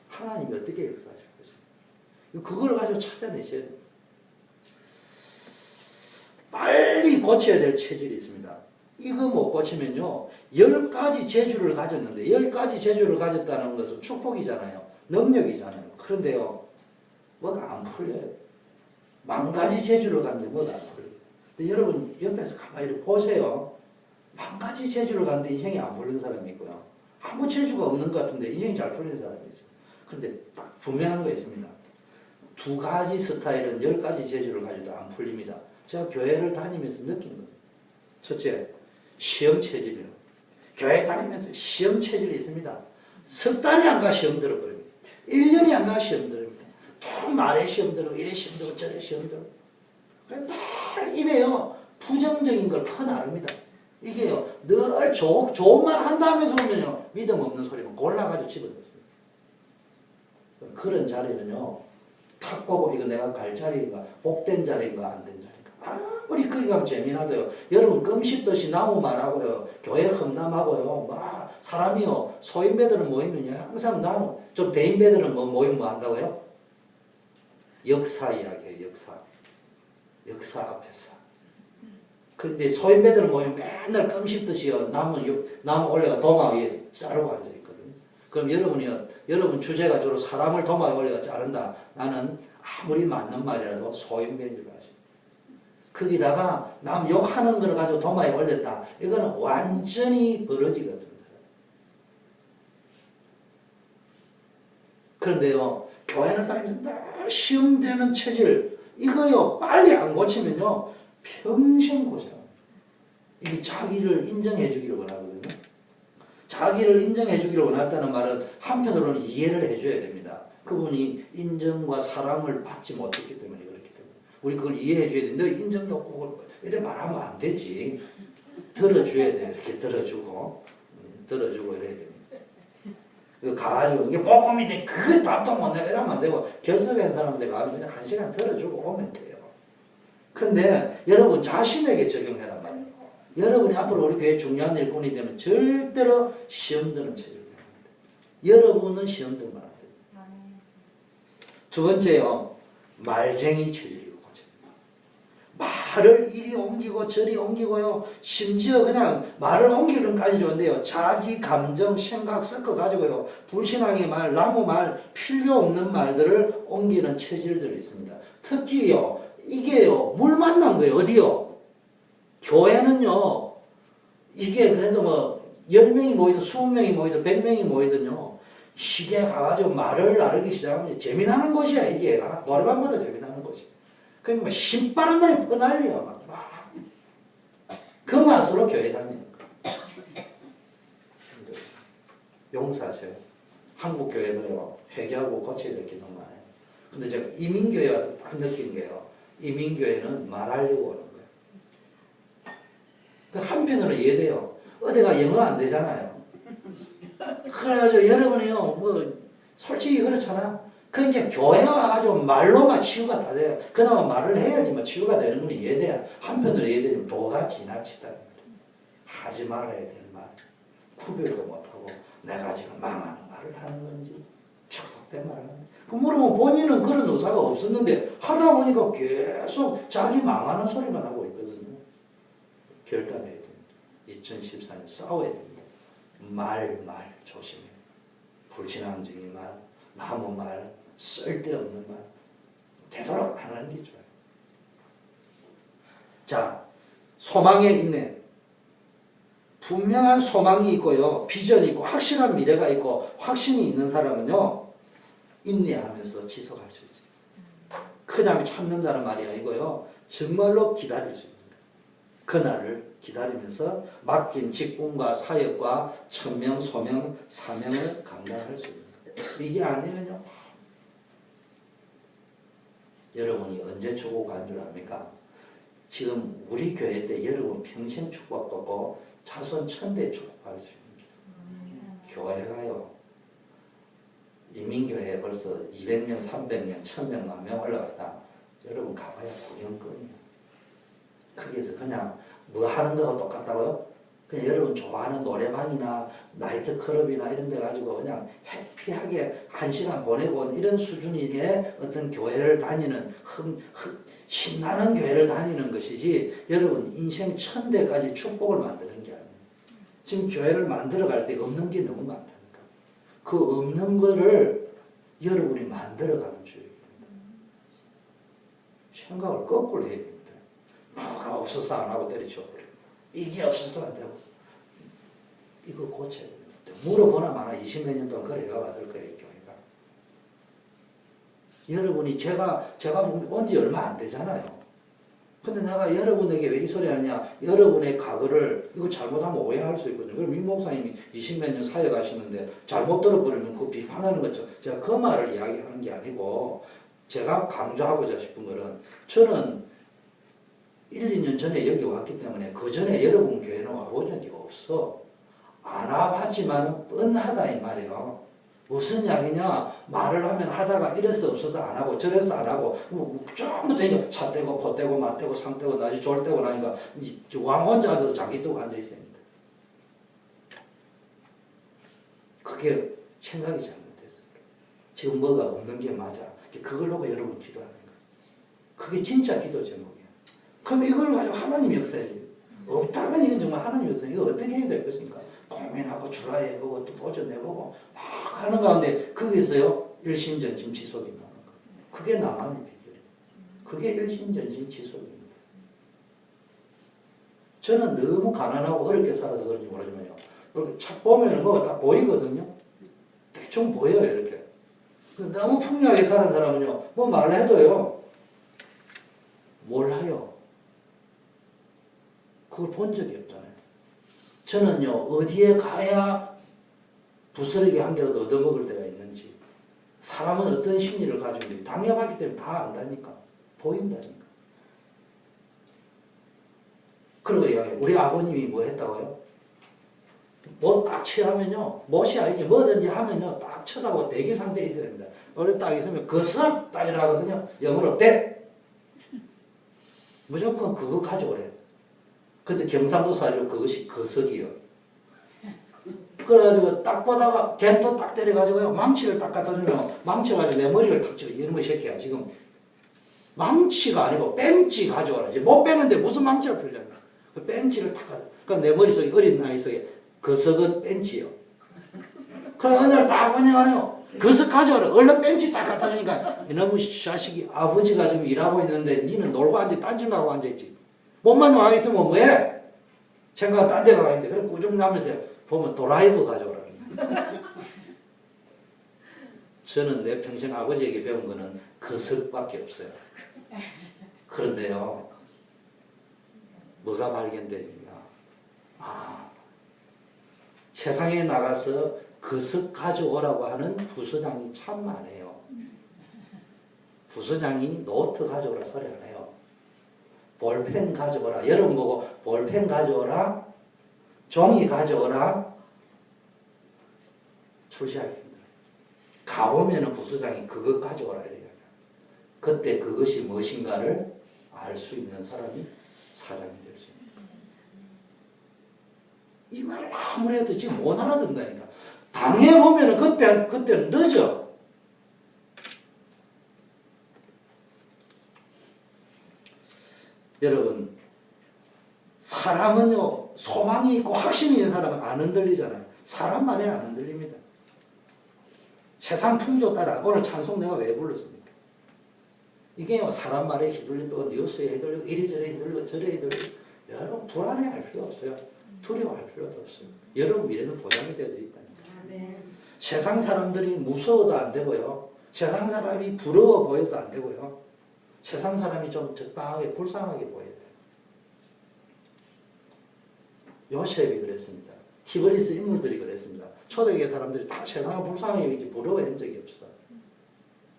하나님이 어떻게 역사하실 것인가. 그걸 가지고 찾아내셔야 돼요. 빨리 고쳐야 될 체질이 있습니다. 이거 못 고치면요 10가지 재주를 가졌는데 10가지 재주를 가졌다는 것은 축복이잖아요. 능력이잖아요. 그런데요 뭐가 안 풀려요. 10,000가지 재주를 갖는데 뭐가 안 풀려요. 근데 여러분 옆에서 가만히 보세요. 10,000가지 재주를 갖는데 인생이 안 풀리는 사람이 있고요. 아무 재주가 없는 것 같은데 인생이 잘 풀리는 사람이 있어요. 그런데 딱 분명한 거 있습니다. 2가지 스타일은 10가지 재주를 가지고도 안 풀립니다. 제가 교회를 다니면서 느낀 거예요. 첫째, 시험 체질이요. 교회 다니면서 시험 체질이 있습니다. 석 달이 안 가 시험 들어버립니다. 1년이 안 가 시험 들어버립니다. 또 말에 시험 들고 이래 시험 들고 저래 시험 들고 막 입에요 부정적인 걸 퍼나릅니다. 이게요 늘 좋은 말 한 다음에서 보면요 믿음 없는 소리만 골라가지고 집어넣습니다. 그런 자리는요 탁 보고 이거 내가 갈 자리인가 복된 자리인가 안 된 자리인가 아무리 거기 가면 재미나도요 여러분 껌 씹듯이 나무 말하고요 교회 험담하고요 막 사람이요 소인배들은 모이면 항상 나무 좀 대인배들은 뭐 모이면 뭐 한다고요? 역사 이야기예요. 역사 앞에서. 근데 소인배들은 모이면 맨날 껌 씹듯이요 나무 올려가 도마 위에 자르고 앉아있거든요. 그럼 여러분 주제가 주로 사람을 도마 위에 올려가 자른다. 나는 아무리 맞는 말이라도 소인배인 줄 아시죠. 거기다가 남 욕하는 걸 가지고 도마에 올렸다. 이거는 완전히 버러지 같은 거예요. 그런데요, 교회를 다니면서 늘 시험되는 체질, 이거요, 빨리 안 고치면요, 평생 고생합니다. 이게 자기를 인정해 주기를 원하거든요. 자기를 인정해 주기를 원한다는 말은 한편으로는 이해를 해줘야 됩니다. 그분이 인정과 사랑을 받지 못했기 때문에 그렇기 때문에. 우리 그걸 이해해 줘야 돼. 너 인정 욕구 이래 말하면 안 되지. 들어줘야 돼. 이렇게 들어주고 이래야 됩니다. 그 가가지고 이게 복음이 돼. 그 답도 못 내가 이러면 안 되고 결석한 사람한테 가면 그냥 1시간 들어주고 오면 돼요. 근데 여러분 자신에게 적용해란 말이에요. 여러분이 앞으로 우리 교회 중요한 일꾼이 되면 절대로 시험 드는 체질 됩니다. 여러분은 시험 들면 안 돼요. 두 번째요. 말쟁이 체질이고 말을 이리 옮기고 저리 옮기고요. 심지어 그냥 말을 옮기는 까지 좋은데요. 자기 감정, 생각 섞어가지고요. 불신앙의 말, 나무 말, 필요 없는 말들을 옮기는 체질들이 있습니다. 특히요. 이게요. 물 만난 거예요. 어디요? 교회는요. 이게 그래도 뭐 10명이 모이든 20명이 모이든 100명이 모이든요. 시계 가가지고 말을 나르기 시작하면 재미나는 곳이야. 이게 노래방보다 재미나는 곳이야. 그러니까 신바람에 퍼날려. 그 맛으로 교회 다니는 거예요. 용서하세요. 한국 교회도요. 회개하고 고쳐야 될 게 너무 많아요. 근데 제가 이민교회 와서 딱 느낀 게요. 이민교회는 말하려고 오는 거예요. 한편으로 이해돼요. 어디가 영어 안 되잖아요. 그래가지고 여러분이요. 뭐 솔직히 그렇잖아. 그러니까 교회 와가지고 말로만 치유가 다 돼요. 그나마 말을 해야지만 치유가 되는 건 이해돼야. 한편으로 이해되면 도가 지나치다. 하지 말아야 될 말. 구별도 못하고 내가 지금 망하는 말을 하는 건지 축복된 말을 하는 건지. 그 물으면 본인은 그런 의사가 없었는데 하다 보니까 계속 자기 망하는 소리만 하고 있거든요. 결단해야 됩니다. 2014년 싸워야 됩니다. 말 조심해요. 불신앙적인 말, 나무 말, 쓸데없는 말 되도록 안 하는 게 좋아요. 자, 소망의 인내. 분명한 소망이 있고요. 비전이 있고 확실한 미래가 있고 확신이 있는 사람은요. 인내하면서 지속할 수 있어요. 그냥 참는다는 말이 아니고요. 정말로 기다릴 수 있는 거예요. 그날을 기다리면서 맡긴 직분과 사역과 천명, 소명, 사명을 감당할 수 있는 거예요. 이게 아니면요. 여러분이 언제 축복한 줄 압니까? 지금 우리 교회 때 여러분 평생 축복받고 자손 천대 축복받을 수 있는 거예요. 교회가요. 이민교회에 벌써 200명, 300명, 1000명, 10,000명 올라갔다. 여러분 가봐야 구경거리예요. 거기에서 그냥 뭐 하는 거하고 똑같다고요? 그냥 여러분 좋아하는 노래방이나 나이트클럽이나 이런 데 가지고 그냥 해피하게 한 시간 보내고 이런 수준의 어떤 교회를 다니는 신나는 교회를 다니는 것이지 여러분 인생 1000대까지 축복을 만드는 게 아니에요. 지금 교회를 만들어 갈 때 없는 게 너무 많다니까. 그 없는 거를 여러분이 만들어 가는 주의입니다. 생각을 거꾸로 해야 됩니다. 뭐가 없어서 안 하고 때려쳐 버려. 이게 없어서 안 되고. 이거 고쳐야 됩니다. 물어보나 마나 20몇 년 동안 그래 해와될 거예요, 교회가. 여러분이 제가 온 지 얼마 안 되잖아요. 근데 내가 여러분에게 왜 이 소리 하냐? 여러분의 과거를 이거 잘못하면 오해할 수 있거든요. 그럼 임 목사님이 20몇 년 사역하시는데 잘못 들어버리면 그 비판하는 거죠. 제가 그 말을 이야기하는 게 아니고 제가 강조하고자 싶은 거는 저는 1, 2년 전에 여기 왔기 때문에 그 전에 여러분 교회는 와본 적이 없어. 안 와봤지만은 뻔하다 이 말이에요. 무슨 이야기냐? 말을 하면 하다가 이래서 없어서 안 하고 저래서 안 하고 처음부터 이거 차 떼고 코 떼고 맛 떼고 상 떼고 나중에 졸 떼고 나니까 왕 혼자 앉아서 장기 뜨고 앉아있어야 됩니다. 그게 생각이 잘못됐어요. 지금 뭐가 없는 게 맞아. 그걸 놓고 여러분 기도하는 거예요. 그게 진짜 기도 제목이에요. 그럼 이걸 가지고 하나님 역사야지. 없다면 이건 정말 하나님 역사. 이거 어떻게 해야 될 것입니까? 고민하고 주라해보고 또 도전해보고 막 하는 가운데 거기서요 일심전심 지속이 나는 거예요. 그게 나만의 비결이에요. 그게 일심전심 지속입니다. 저는 너무 가난하고 어렵게 살아서 그런지 모르지만요. 이렇게 착 보면 뭐가 딱 보이거든요. 대충 보여요 이렇게. 너무 풍요하게 사는 사람은요 뭐 말해도요 몰라요. 그걸 본 적이 없잖아요. 저는요 어디에 가야 부스러기 한 개라도 얻어먹을 때가 있는지 사람은 어떤 심리를 가지고 있는지 당해봤기 때문에 다 안다니까. 보인다니까. 그리고 우리 아버님이 뭐 했다고요? 뭐 딱 취하면요 못이 아니지 뭐든지 하면요 딱 쳐다보고 대기 상태에 있어야 됩니다. 원래 딱 있으면 거석 딱 이러거든요. 영어로 대 무조건 그거 가져오래. 근데 경상도 사람은 그것이 거석이요. 그래가지고 딱 보다가 겐토 딱 때려가지고요 망치를 딱 갖다 주면 망쳐가지고 내 머리를 탁 치고 이놈의 새끼야 지금 망치가 아니고 벤치 가져와라. 못 빼는데 무슨 망치가 풀렸나. 그 벤치를 탁 가져. 그러니까 내 머릿속에 어린 나이 속에 거석은 벤치요. 그래 어느 날 딱 번영하네요. 거석 가져와라. 얼른 벤치 딱 갖다 주니까 이놈의 자식이 아버지가 지금 일하고 있는데 니는 놀고 앉아 딴짓하고 앉아있지. 몸만 와 있으면 뭐해? 생각은 딴 데 가 있는데 그래 꾸중 나면서 보면 드라이브 가져오라. 저는 내 평생 아버지에게 배운 거는 거석밖에 없어요. 그런데요 뭐가 발견되냐? 세상에 나가서 거석 가져오라고 하는 부서장이 참 많아요. 부서장이 노트 가져오라 소리 안 해요. 볼펜 가져오라. 여러분 보고 볼펜 가져오라. 종이 가져오라. 출시하기 힘들어요. 가보면은 부서장이 그것 가져오라 이래요. 그때 그것이 무엇인가를 알 수 있는 사람이 사장이 될 수 있습니다. 이 말을 아무리 해도 지금 못 알아듣는다니까. 당해보면은 그때는 늦어. 여러분, 사람은요, 소망이 있고 확신이 있는 사람은 안 흔들리잖아요. 사람만이 안 흔들립니다. 세상 풍조 따라 오늘 찬송 내가 왜 불렀습니까? 이게 사람 말에 휘둘리고 뉴스에 휘둘리고 이리저리 휘둘리고 저리 휘둘리고 여러분 불안해할 필요 없어요. 두려워할 필요도 없어요. 여러분 미래는 보장이 되어 있다니까. 세상 사람들이 무서워도 안 되고요. 세상 사람이 부러워 보여도 안 되고요. 세상 사람이 좀 적당하게 불쌍하게 보여야 돼요. 요셉이 그랬습니다. 히브리스 인물들이 그랬습니다. 초대교회 사람들이 다 세상을 불쌍하게 여기지 부러워한 적이 없어.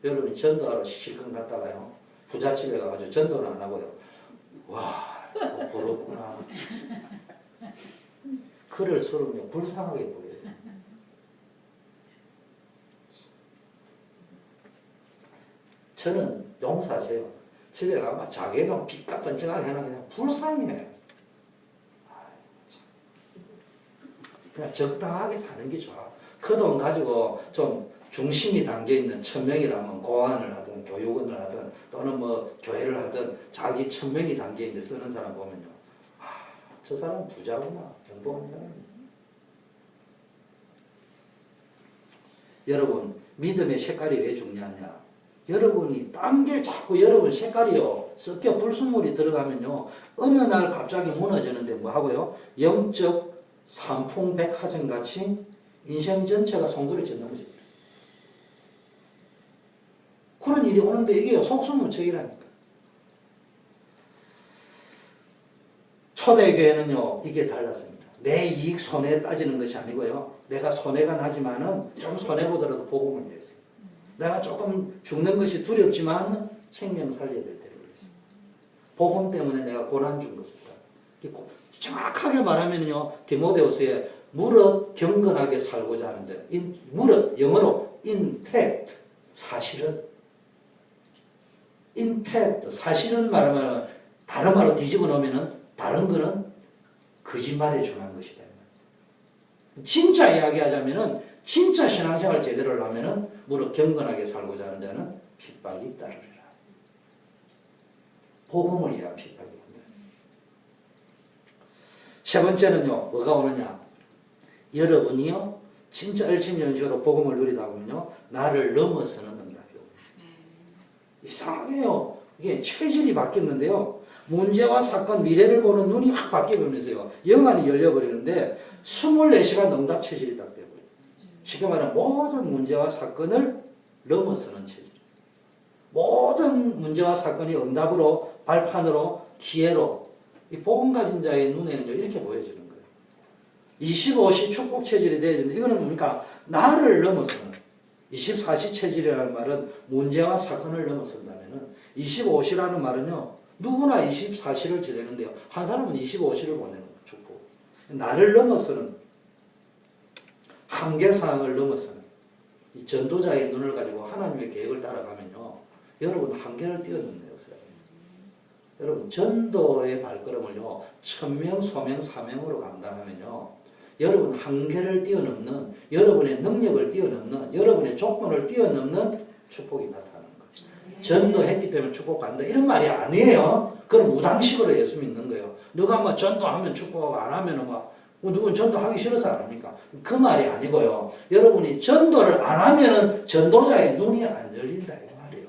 여러분이 전도하러 실컷 갔다가요. 부잣집에 가가지고 전도는 안 하고요. 와, 부럽구나. 그럴수록요 불쌍하게 보여요. 저는 용사세요. 집에 가면 자기가 빚값 번쩍하게 하나 그냥 불쌍해. 그냥 적당하게 사는 게 좋아. 그 돈 가지고 좀 중심이 담겨있는 천명이라면 고안을 하든 교육원을 하든 또는 뭐 교회를 하든 자기 천명이 담겨있는 데 쓰는 사람 보면요. 저 사람 부자구나. 행복한 사람이야. 여러분 믿음의 색깔이 왜 중요하냐? 여러분이 딴 게 자꾸 여러분 색깔이요 섞여 불순물이 들어가면요 어느 날 갑자기 무너지는데 뭐 하고요? 영적 산풍백화점 같이 인생 전체가 송두리 짓는 거지. 그런 일이 오는데 이게 속수무책이라니까. 초대교회는요 이게 달랐습니다. 내 이익 손해 따지는 것이 아니고요. 내가 손해가 나지만은 좀 손해보더라도 복음을 위해서. 내가 조금 죽는 것이 두렵지만 생명 살려야 될 때를 위해서. 복음 때문에 내가 고난 준 것이다. 정확하게 말하면요. 디모데후서에 무릇 경건하게 살고자 하는데 무릇 영어로 in fact 사실은 in fact 사실은 말하면 다른 말로 뒤집어 놓으면은 다른 거는 거짓말에 준한 것이다. 진짜 이야기하자면은 진짜 신앙생활 제대로 하면은 무릇 경건하게 살고자 하는 자는 핍박이 따르리라. 복음을 위한 핍박이 온다. 세 번째는요, 뭐가 오느냐? 여러분이요, 진짜 열심히 연식으로 복음을 누리다 보면요, 나를 넘어서는 응답이 옵니다. 이상해요. 이게 체질이 바뀌었는데요. 문제와 사건, 미래를 보는 눈이 확 바뀌어버리면서요. 영안이 열려버리는데 24시간 응답 체질이 딱 돼버려요. 쉽게 말하면 모든 문제와 사건을 넘어서는 체질. 모든 문제와 사건이 응답으로, 발판으로, 기회로 이 복음 가진 자의 눈에는요. 이렇게 보여지는 거예요. 25시 축복 체질이 되어지는데 이거는 뭡니까? 나를 넘어서는 24시 체질이라는 말은 문제와 사건을 넘어선다면은 25시라는 말은요. 누구나 24시를 지내는데요. 한 사람은 25시를 보내는 축복. 나를 넘어서는 한계사항을 넘어서는 이 전도자의 눈을 가지고 하나님의 계획을 따라가면요. 여러분 한계를 뛰어넘네요. 여러분 전도의 발걸음을요. 천명, 소명, 사명으로 감당하면요. 여러분 한계를 뛰어넘는 여러분의 능력을 뛰어넘는 여러분의 조건을 뛰어넘는 축복이 나타납니다. 전도했기 때문에 축복받는다. 이런 말이 아니에요. 그건 무당식으로 예수 믿는 거예요. 누가 뭐 전도하면 축복하고 안 하면 막 누군 전도하기 싫어서 안 합니까? 그 말이 아니고요. 여러분이 전도를 안 하면은 전도자의 눈이 안 열린다 이 말이에요.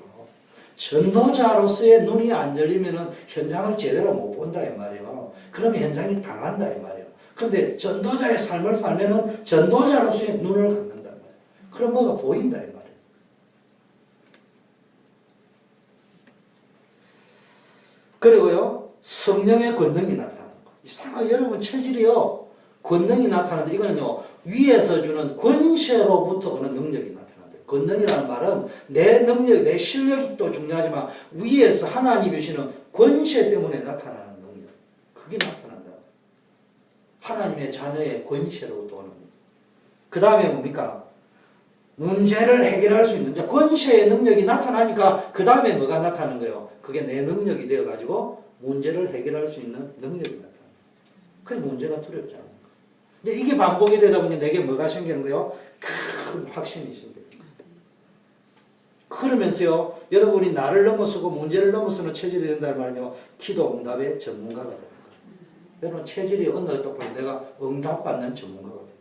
전도자로서의 눈이 안 열리면은 현장을 제대로 못 본다 이 말이에요. 그러면 현장이 당한다 이 말이에요. 그런데 전도자의 삶을 살면은 전도자로서의 눈을 갖는다 이 말이에요. 그럼 뭐가 보인다 이 말이에요. 그리고요, 성령의 권능이 나타나는 거. 이상하게 여러분 체질이요, 권능이 나타나는데 이거는요, 위에서 주는 권세로부터 오는 능력이 나타난다. 권능이라는 말은 내 능력, 내 실력이 또 중요하지만 위에서 하나님이 주시는 권세 때문에 나타나는 능력. 그게 나타난다. 하나님의 자녀의 권세로부터 오는 능력. 그 다음에 뭡니까? 문제를 해결할 수 있는 권세의 능력이 나타나니까 그 다음에 뭐가 나타나는 거예요? 그게 내 능력이 되어가지고 문제를 해결할 수 있는 능력이 나타나는 거예요. 그게 문제가 두렵지 않은 거예요. 근데 이게 반복이 되다 보니 내게 뭐가 생기는 거예요? 큰 확신이 생겨요. 그러면서요, 여러분이 나를 넘어서고 문제를 넘어서는 체질이 된다는 말은요, 기도 응답의 전문가가 됩니다. 여러분 체질이 어느 똑바로 내가 응답받는 전문가가 됩니다.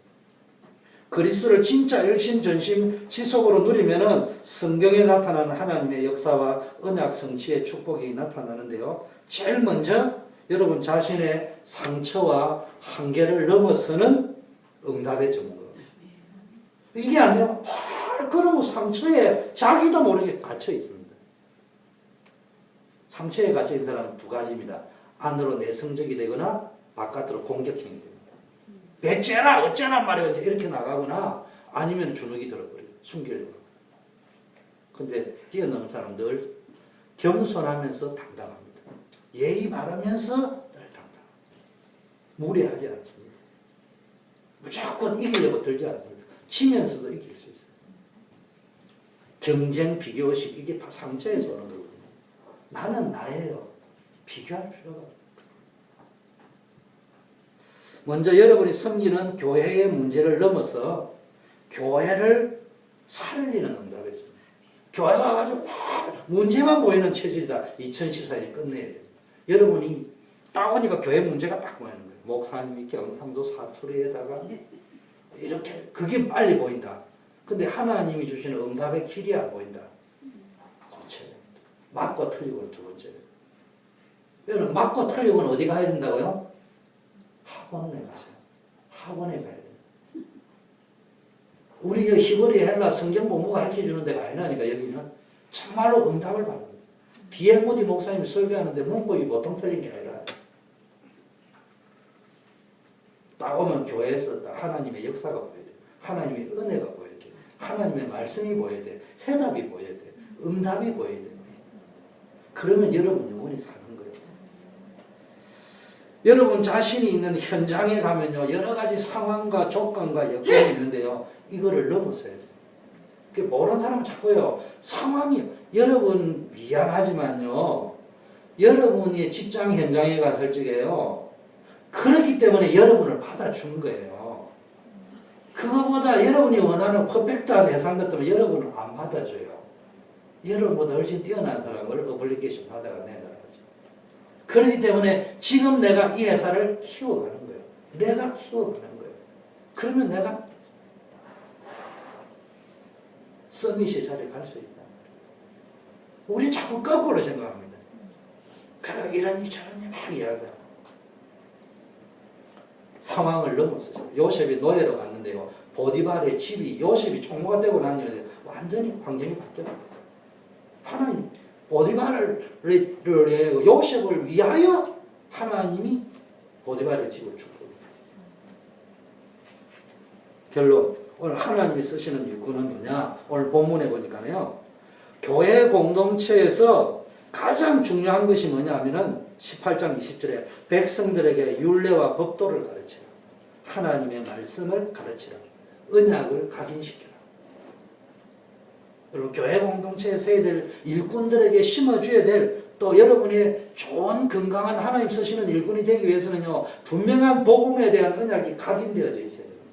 그리스도를 진짜 일심전심 지속으로 누리면은 성경에 나타나는 하나님의 역사와 언약 성취의 축복이 나타나는데요. 제일 먼저 여러분 자신의 상처와 한계를 넘어서는 응답의 전문가입니다. 이게 아니라 그런 상처에 자기도 모르게 갇혀 있습니다. 상처에 갇혀 있는 사람은 두 가지입니다. 안으로 내성적이 되거나 바깥으로 공격형이 됩니다. 배째라 어쩌란 말이야 이렇게 나가거나 아니면 주눅이 들어버려요. 숨기려고. 근데 뛰어넘은 사람은 늘 겸손하면서 당당합니다. 예의 바르면서 늘 당당합니다. 무례하지 않습니다. 무조건 이기려고 들지 않습니다. 지면서도 이길 수 있어요. 경쟁, 비교식 이게 다 상처에서 오는 거거든요. 나는 나예요. 비교할 필요가 없어요. 먼저 여러분이 섬기는 교회의 문제를 넘어서 교회를 살리는 응답이죠. 교회 와가지고 문제만 보이는 체질이다. 2014년에 끝내야 돼요. 여러분이 딱 오니까 교회 문제가 딱 보이는 거예요. 목사님이 경상도 사투리에다가 이렇게 그게 빨리 보인다. 근데 하나님이 주시는 응답의 길이 안 보인다. 고쳐야 됩니다. 맞고 틀리고는 두 번째. 여러분 맞고 틀리고는 어디 가야 된다고요? 학원에 가세요. 학원에 가야 돼요. 우리 이 히브리 헬라 성경 공부 가르쳐 주는 데가 아니라니까 여기는 정말로 응답을 받는 거예요. D.L. 모디 목사님이 설교하는데 문법이 보통 틀린 게 아니라 딱 오면 교회에서 하나님의 역사가 보여야 돼. 하나님의 은혜가 보여야 돼. 하나님의 말씀이 보여야 돼. 해답이 보여야 돼. 응답이 보여야 돼. 그러면 여러분 영원히 사는 거예요. 여러분 자신이 있는 현장에 가면요, 여러 가지 상황과 조건과 여건이 있는데요, 이거를 넘어서야 돼요. 모르는 사람은 자꾸요, 상황이, 여러분 미안하지만요, 여러분이 직장 현장에 갔을 적에요, 그렇기 때문에 여러분을 받아준 거예요. 그거보다 여러분이 원하는 퍼펙트한 해상 같으면 여러분을 안 받아줘요. 여러분보다 훨씬 뛰어난 사람을 어플리케이션 받아가 내놔야지. 그렇기 때문에 지금 내가 이 회사를 키워가는 거예요. 내가 키워가는 거예요. 그러면 내가 서밋의 자리에 갈 수 있다. 우리 자꾸 거꾸로 생각합니다. 그러니까 이러니 저러니 막 이야기하고. 상황을 넘어서죠. 요셉이 노예로 갔는데요. 보디발의 집이 요셉이 총무가 되고 난 이후에 완전히 환경이 바뀌었어요. 하나님, 보디발을 요셉을 위하여 하나님이 보디발의 집을 준 겁니다. 결론, 오늘 하나님이 쓰시는 일꾼은 뭐냐? 오늘 본문에 보니까요. 교회 공동체에서 가장 중요한 것이 뭐냐 하면은 18장 20절에 백성들에게 율례와 법도를 가르치라. 하나님의 말씀을 가르치라. 언약을 각인시키라. 그리고 교회 공동체에 서야 될 일꾼들에게 심어줘야 될 또 여러분이 좋은 건강한 하나님 쓰시는 일꾼이 되기 위해서는요, 분명한 복음에 대한 언약이 각인되어져 있어야 됩니다.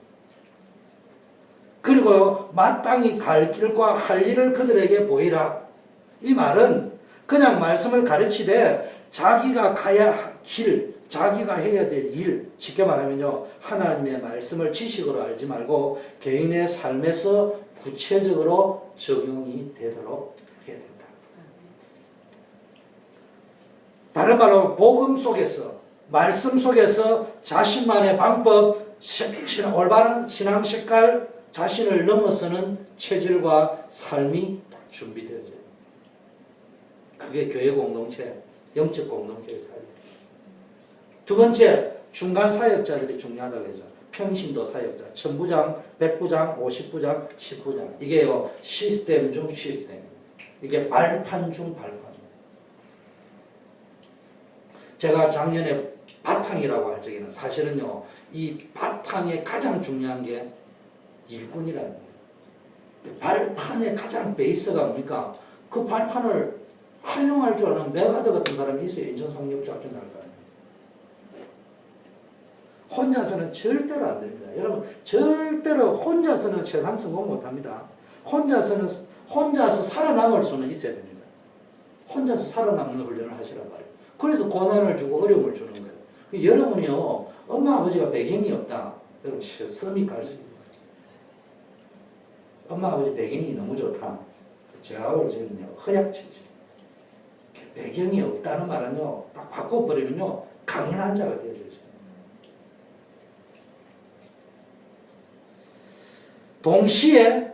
그리고 마땅히 갈 길과 할 일을 그들에게 보이라. 이 말은 그냥 말씀을 가르치되 자기가 가야 할 길, 자기가 해야 될 일, 쉽게 말하면요, 하나님의 말씀을 지식으로 알지 말고 개인의 삶에서 구체적으로 적용이 되도록 해야 된다. 다른 말로 복음 속에서, 말씀 속에서 자신만의 방법, 올바른 신앙 색깔, 자신을 넘어서는 체질과 삶이 준비되어져요. 그게 교회 공동체, 영적 공동체의 삶이에요. 두 번째, 중간 사역자들이 중요하다고 했죠. 평신도 사역자, 1000부장, 100부장, 50부장, 10부장. 이게요, 시스템 중 시스템. 이게 발판 중 발판. 제가 작년에 바탕이라고 할 적에는 사실은요, 이 바탕에 가장 중요한 게 일꾼이라는 거예요. 발판의 가장 베이스가 뭡니까? 그 발판을 활용할 줄 아는 메가드 같은 사람이 있어야 인천상륙작전 할 거 아니에요. 혼자서는 절대로 안 됩니다. 여러분, 절대로 혼자서는 세상 성공 못 합니다. 혼자서 살아남을 수는 있어야 됩니다. 혼자서 살아남는 훈련을 하시란 말이에요. 그래서 고난을 주고 어려움을 주는 거예요. 여러분이요, 엄마 아버지가 배경이 없다. 여러분, 썸이 갈 수 있어요. 엄마 아버지 배경이 너무 좋다. 제가 볼 때는요, 허약체질. 배경이 없다는 말은요, 딱 바꿔버리면요, 강인한 자가 되어져요. 동시에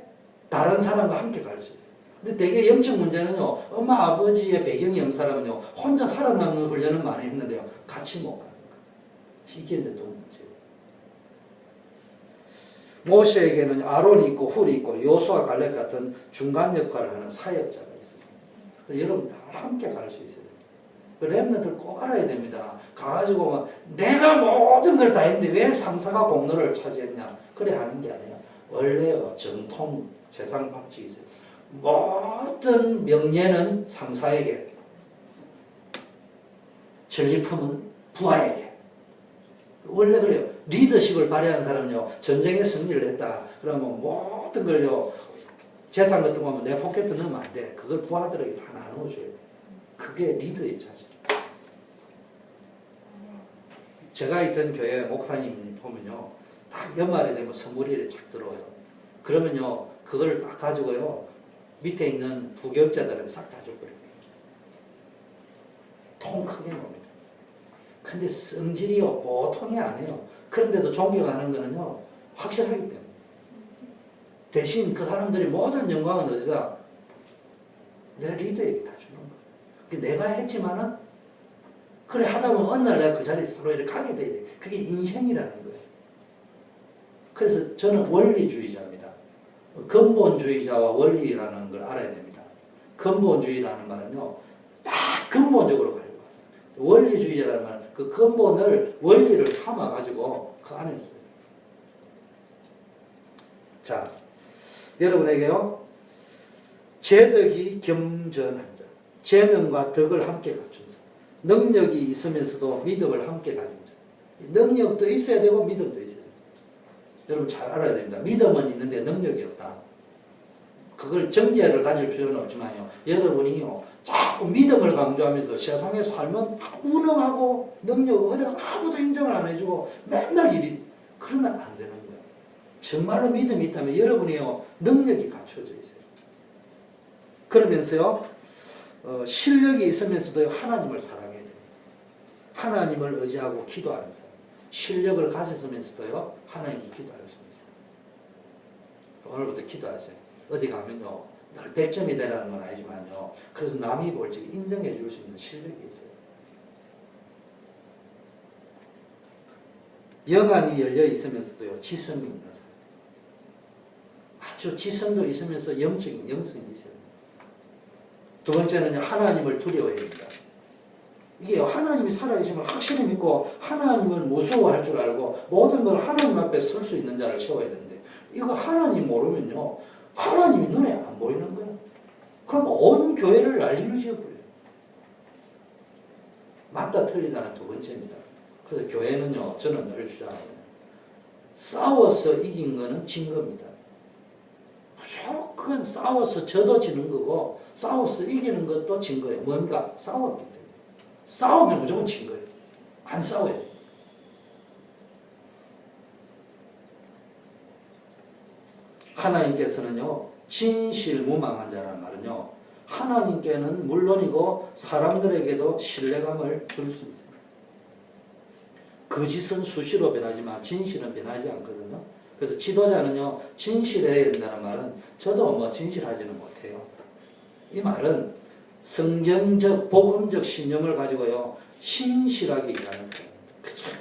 다른 사람과 함께 갈 수 있어요. 근데 되게 영적 문제는요, 엄마 아버지의 배경이 없는 사람은요, 혼자 살아남는 훈련은 많이 했는데요, 같이 못 가는 거예요. 이게 이제 또 문제예요. 모세에게는 아론이 있고 훌이 있고 여호수아 갈렙 같은 중간 역할을 하는 사역자가 있었습니다. 여러분 다 함께 갈 수 있어야 됩니다. 렘넌트를 꼭 알아야 됩니다. 가가지고 내가 모든 걸 다 했는데 왜 상사가 공로를 차지했냐, 그래 하는 게 아니에요. 원래요, 정통 세상 법칙이 있어요. 모든 명예는 상사에게, 전리품은 부하에게. 원래 그래요. 리더십을 발휘하는 사람은요, 전쟁에 승리를 했다. 그러면 모든 걸요, 재산 같은 거 하면 내 포켓에 넣으면 안 돼. 그걸 부하들에게 다 나눠줘야 돼. 그게 리더의 자질. 제가 있던 교회 목사님 보면요, 딱 연말에 되면 선물이 이렇게 착 들어와요. 그러면요, 그걸 딱 가지고요, 밑에 있는 부격자들은 싹 다 줘버려요. 통 크게 놉니다. 근데 성질이요, 보통이 아니에요. 그런데도 존경하는 거는요, 확실하기 때문에. 대신 그 사람들이 모든 영광은 어디다? 내 리더에게 다 주는 거예요. 내가 했지만은, 그래 하다 보면 어느 날 내가 그 자리에 서로 이렇게 가게 돼야 돼. 그게 인생이라는 거예요. 그래서 저는 원리주의자입니다. 근본주의자와 원리라는 걸 알아야 됩니다. 근본주의라는 말은요, 딱 근본적으로 가려고 합니다. 원리주의자라는 말은 그 근본을, 원리를 삼아가지고 그 안에 있어요. 자, 여러분에게요, 재덕이 겸전한 자, 재능과 덕을 함께 갖춘 자, 능력이 있으면서도 믿음을 함께 가진 자. 능력도 있어야 되고 믿음도 있어야 돼요. 여러분 잘 알아야 됩니다. 믿음은 있는데 능력이 없다. 그걸 정죄를 가질 필요는 없지만요, 여러분이요, 자꾸 믿음을 강조하면서 세상에 살면 무능하고 능력 어디가 아무도 인정을 안 해주고 맨날 일이, 그러면 안 되는 거예요. 정말로 믿음이 있다면 여러분이요, 능력이 갖춰져 있어요. 그러면서요, 실력이 있으면서도 하나님을 사랑해야 돼요. 하나님을 의지하고 기도하는 사람. 실력을 가졌으면서도요, 하나님께 기도할 수 있어요. 오늘부터 기도하세요. 어디 가면요, 늘 100점이 되라는 건 아니지만요, 그래서 남이 볼 적 인정해 줄 수 있는 실력이 있어요. 영안이 열려 있으면서도요, 지성이 있는 사람. 아주 지성도 있으면서 영성이 있어요. 두 번째는요, 하나님을 두려워해야 됩니다. 이게 하나님이 살아계심을 확실히 믿고 하나님을 무서워할 줄 알고 모든 걸 하나님 앞에 설 수 있는 자를 세워야 되는데, 이거 하나님 모르면요, 하나님이 눈에 안 보이는 거예요. 그럼 온 교회를 난리를 지어버려요. 맞다 틀리다는 두 번째입니다. 그래서 교회는요, 저는 늘 주장합니다. 싸워서 이긴 거는 진 겁니다. 무조건 싸워서 져도 지는 거고 싸워서 이기는 것도 진 거예요. 뭔가 싸웠기 때문에. 싸우면 무조건 진 거예요. 안 싸워야 돼요. 하나님께서는요, 진실무망한 자라는 말은요, 하나님께는 물론이고 사람들에게도 신뢰감을 줄 수 있습니다. 거짓은 수시로 변하지만 진실은 변하지 않거든요. 그래서 지도자는요, 진실해야 된다는 말은 저도 뭐 진실하지는 못해요. 이 말은 성경적 복음적 신념을 가지고요, 신실하게 일하는 거예요.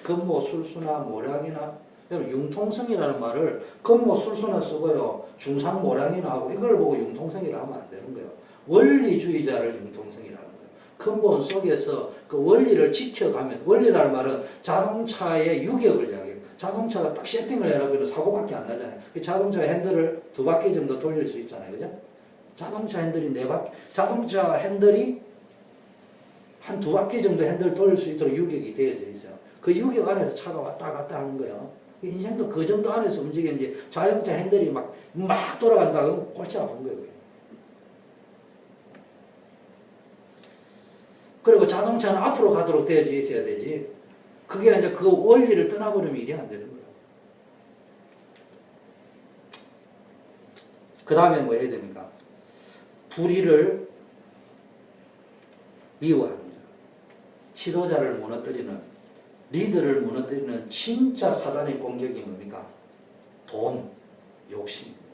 근모 술수나 모량이나, 융통성이라는 말을 근모 술수나 쓰고요, 중상 모량이나 하고 이걸 보고 융통성이라 하면 안 되는 거예요. 원리주의자를 융통성이라는 거예요. 근본 속에서 그 원리를 지켜가면서, 원리라는 말은 자동차의 유격을 이야기해요. 자동차가 딱 세팅을 해놓으면 사고밖에 안 나잖아요. 자동차 핸들을 2바퀴 정도 돌릴 수 있잖아요. 그죠? 자동차 핸들이 4바퀴, 자동차 핸들이 한 2바퀴 정도 핸들을 돌릴 수 있도록 유격이 되어져 있어요. 그 유격 안에서 차가 왔다 갔다 하는 거예요. 인생도 그 정도 안에서 움직이는지 자동차 핸들이 막 돌아간다 그러면 골치 아픈 거예요. 그리고 자동차는 앞으로 가도록 되어져 있어야 되지. 그게 이제 그 원리를 떠나버리면 일이 안 되는 거예요. 그 다음에 뭐 해야 됩니까? 불의를 미워하는 자. 지도자를 무너뜨리는, 리더를 무너뜨리는 진짜 사단의 공격이 뭡니까? 돈, 욕심입니다.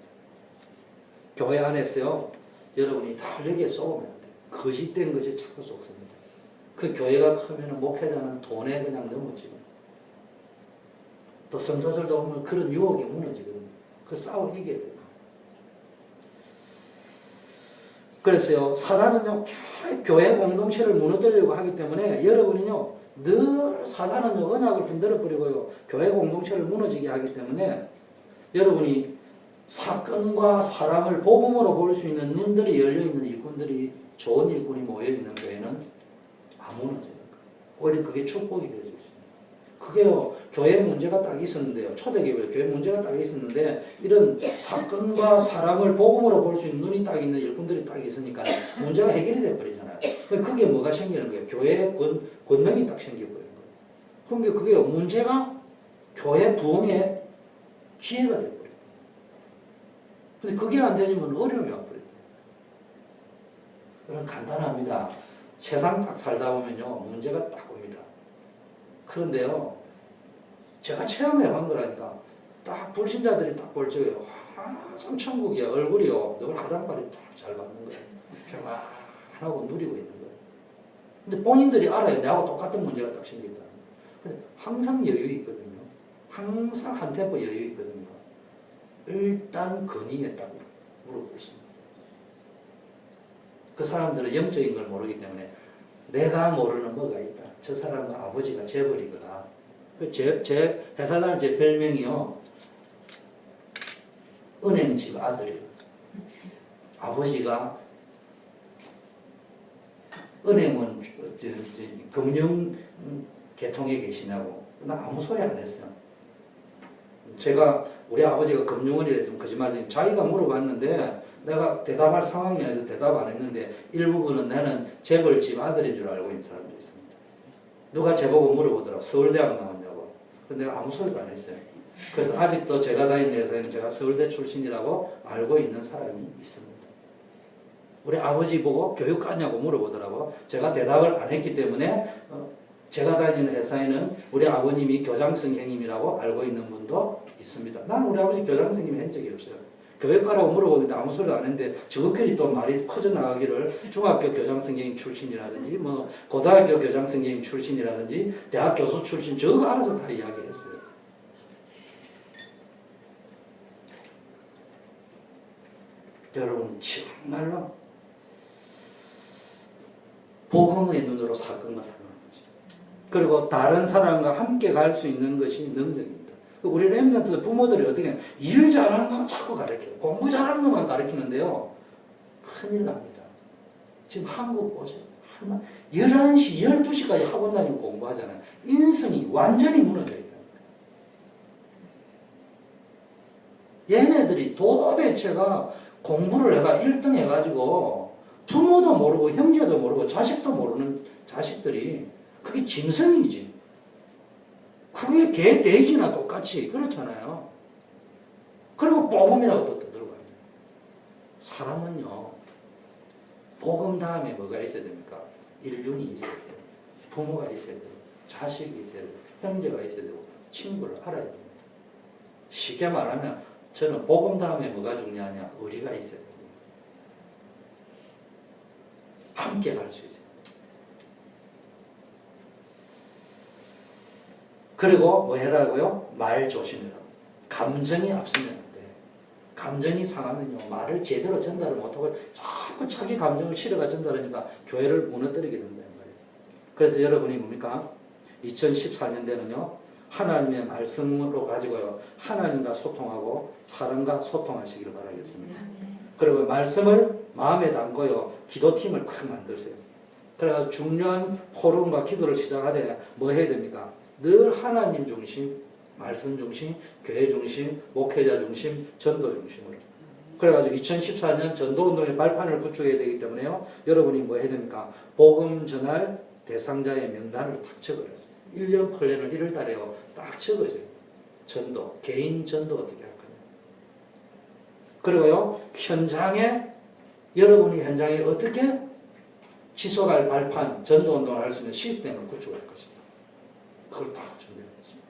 교회 안에서요, 여러분이 다 여기에 쏘면 안 돼요. 거짓된 것이 자꾸 쏟습니다. 그 교회가 크면 목회자는 돈에 그냥 넘어지고, 또 성도들도 보면 그런 유혹이 무너지거든요. 그 싸워 이겨야 돼요. 그래서요, 사단은요, 교회 공동체를 무너뜨리려고 하기 때문에 여러분이요, 늘 사단은요, 언약을 흔들어버리고요, 교회 공동체를 무너지게 하기 때문에 여러분이 사건과 사람을 복음으로 볼 수 있는 눈들이 열려있는 일꾼들이, 좋은 일꾼이 모여있는 교회는 안 무너지는 거예요. 오히려 그게 축복이 되어질 수 있습니다. 그게요, 교회 문제가 딱 있었는데요. 초대교회 교회 문제가 딱 있었는데, 이런 사건과 사람을 복음으로 볼 수 있는 눈이 딱 있는 일꾼들이 딱 있으니까 문제가 해결이 돼버리잖아요. 그게 뭐가 생기는 거예요? 교회의 권능이 딱 생겨버리는 거예요. 그러니까 그게요, 문제가 교회 부흥의 기회가 돼버려요. 근데 그게 안 되면 어려움이 와버려요. 그건 간단합니다. 세상 딱 살다 보면요, 문제가 딱 옵니다. 그런데요, 제가 체험해본 거라니까, 딱 불신자들이 딱 볼 적에, 항상 천국이야. 얼굴이요, 늘 하단발이 딱 잘 받는 거예요. 평안하고 누리고 있는 거예요. 근데 본인들이 알아요. 내하고 똑같은 문제가 딱 생긴다. 근데 항상 여유 있거든요. 항상 한 템포 여유 있거든요. 일단 근위에 딱 물어보고 있습니다. 그 사람들은 영적인 걸 모르기 때문에 내가 모르는 뭐가 있다. 저 사람은 아버지가 재벌이거나. 제 회사 다닐 제 별명이요, 은행집 아들이에요. 아버지가 은행은 금융 계통에 계시냐고. 나 아무 소리 안 했어요. 제가 우리 아버지가 금융원이랬으면 거짓말이지. 자기가 물어봤는데 내가 대답할 상황이 아니라서 대답 안 했는데, 일부분은 나는 재벌집 아들인 줄 알고 있는 사람도 있습니다. 누가 제보고 물어보더라고. 서울대학 나왔냐고. 근데 내가 아무 소리도 안 했어요. 그래서 아직도 제가 다니는 회사에는 제가 서울대 출신이라고 알고 있는 사람이 있습니다. 우리 아버지 보고 교육 가냐고 물어보더라고. 제가 대답을 안 했기 때문에 제가 다니는 회사에는 우리 아버님이 교장 선생님이라고 알고 있는 분도 있습니다. 난 우리 아버지 교장 선생님 한 적이 없어요. 교육가라고 물어보는데 아무 소리도 안 했는데 저것끼리 또 말이 커져나가기를 중학교 교장 선생님 출신이라든지 뭐 고등학교 교장 선생님 출신이라든지 대학 교수 출신 저거 알아서 다 이야기했어요. 여러분 정말로 복음의 눈으로 사건과 사는 것이, 그리고 다른 사람과 함께 갈 수 있는 것이 능력입니다. 우리 렘넌트 부모들이 어떻게 일 잘하는 것만 자꾸 가르쳐요. 공부 잘하는 것만 가르치는데요, 큰일 납니다. 지금 한국 보세요. 11시, 12시까지 학원 다니고 공부하잖아요. 인성이 완전히 무너져 있다. 얘네들이 도대체가 공부를 내가 1등 해가지고 부모도 모르고 형제도 모르고 자식도 모르는 자식들이, 그게 짐승이지. 그게 개, 돼지나 똑같이 그렇잖아요. 그리고 복음이라고 또 떠들어가요. 사람은요, 복음 다음에 뭐가 있어야 됩니까? 일륜이 있어야 돼요. 부모가 있어야 돼요. 자식이 있어야 돼요. 형제가 있어야 되고 친구를 알아야 됩니다. 쉽게 말하면 저는 복음 다음에 뭐가 중요하냐? 의리가 있어야 돼요. 함께 갈 수 있어요. 그리고 뭐 해라고요? 말 조심해라. 감정이 앞서면 안 돼. 감정이 상하면요, 말을 제대로 전달을 못하고 자꾸 자기 감정을 실어가 전달하니까 교회를 무너뜨리게 된다는 말이에요. 그래서 여러분이 뭡니까? 2014년대는요, 하나님의 말씀으로 가지고요, 하나님과 소통하고 사람과 소통하시기를 바라겠습니다. 그리고 말씀을 마음에 담고요, 기도팀을 딱 만드세요. 그래서 중요한 포럼과 기도를 시작하되 뭐 해야 됩니까? 늘 하나님 중심, 말씀 중심, 교회 중심, 목회자 중심, 전도 중심으로. 그래가지고 2014년 전도운동의 발판을 구축해야 되기 때문에요, 여러분이 뭐 해야 됩니까? 복음 전할 대상자의 명단을 딱 적어요. 1년 플랜을 1월 달에요, 딱 적어줘요. 전도, 개인 전도 어떻게 할 거냐. 그리고요, 현장에, 여러분이 현장에 어떻게 지속할 발판, 전도운동을 할 수 있는 시스템을 구축할 것입니다. 그걸 다 준비하겠습니다.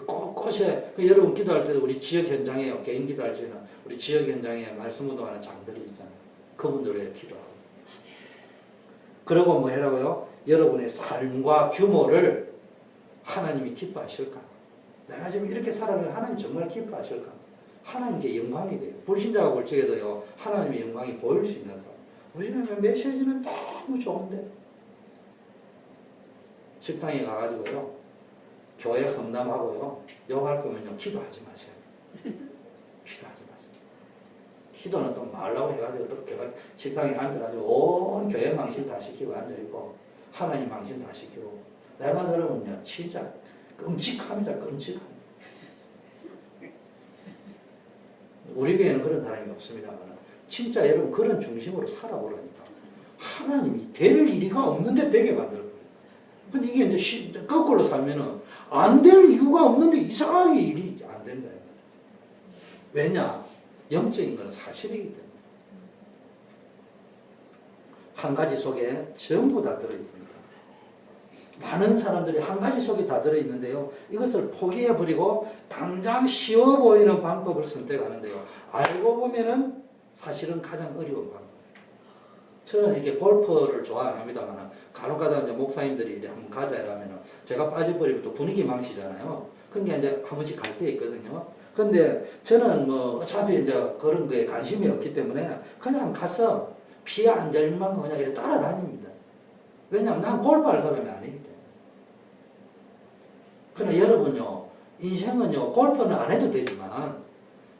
곳곳에, 여러분 기도할 때도 우리 지역 현장에요, 개인 기도할 때는 우리 지역 현장에 말씀 운동하는 장들이 있잖아요. 그분들에 기도하고. 그리고 뭐 해라고요? 여러분의 삶과 규모를 하나님이 기뻐하실까? 내가 지금 이렇게 살아가면 하나님 정말 기뻐하실까? 하나님께 영광이 돼요. 불신자가 볼 적에도요, 하나님의 영광이 보일 수 있는 사람. 우리는 메시지는 너무 좋은데, 식당에 가가지고요, 교회 험담하고요, 욕할 거면요, 기도하지 마세요. 기도하지 마세요. 기도는 또 말라고 해가지고 또 식당에 앉아가지고 온 교회 망신 다 시키고 앉아있고, 하나님 망신 다 시키고. 내가 들으면요, 진짜 끔찍합니다. 끔찍합니다. 우리 교회는 그런 사람이 없습니다만 진짜 여러분 그런 중심으로 살아보라니까. 하나님이 될 일이가 없는데 되게 만들어버려요. 근데 이게 이제 거꾸로 살면은 안 될 이유가 없는데 이상하게 일이 안 된다. 왜냐? 영적인 건 사실이기 때문에. 한 가지 속에 전부 다 들어있습니다. 많은 사람들이 한 가지 속에 다 들어있는데요. 이것을 포기해버리고 당장 쉬워 보이는 방법을 선택하는데요. 알고 보면은 사실은 가장 어려운 방법. 저는 이렇게 골프를 좋아 안 합니다만 간혹가다 이제 목사님들이 이제 한번 가자 이러면은 제가 빠져버리면 또 분위기 망치잖아요. 그러니까 이제 한 번씩 갈 때 있거든요. 근데 저는 뭐 어차피 이제 그런 거에 관심이 없기 때문에 그냥 가서 피해 안 될 만큼 그냥 이렇게 따라다닙니다. 왜냐하면 난 골프할 사람이 아니기 때문에. 그러나 여러분요, 인생은요, 골프는 안 해도 되지만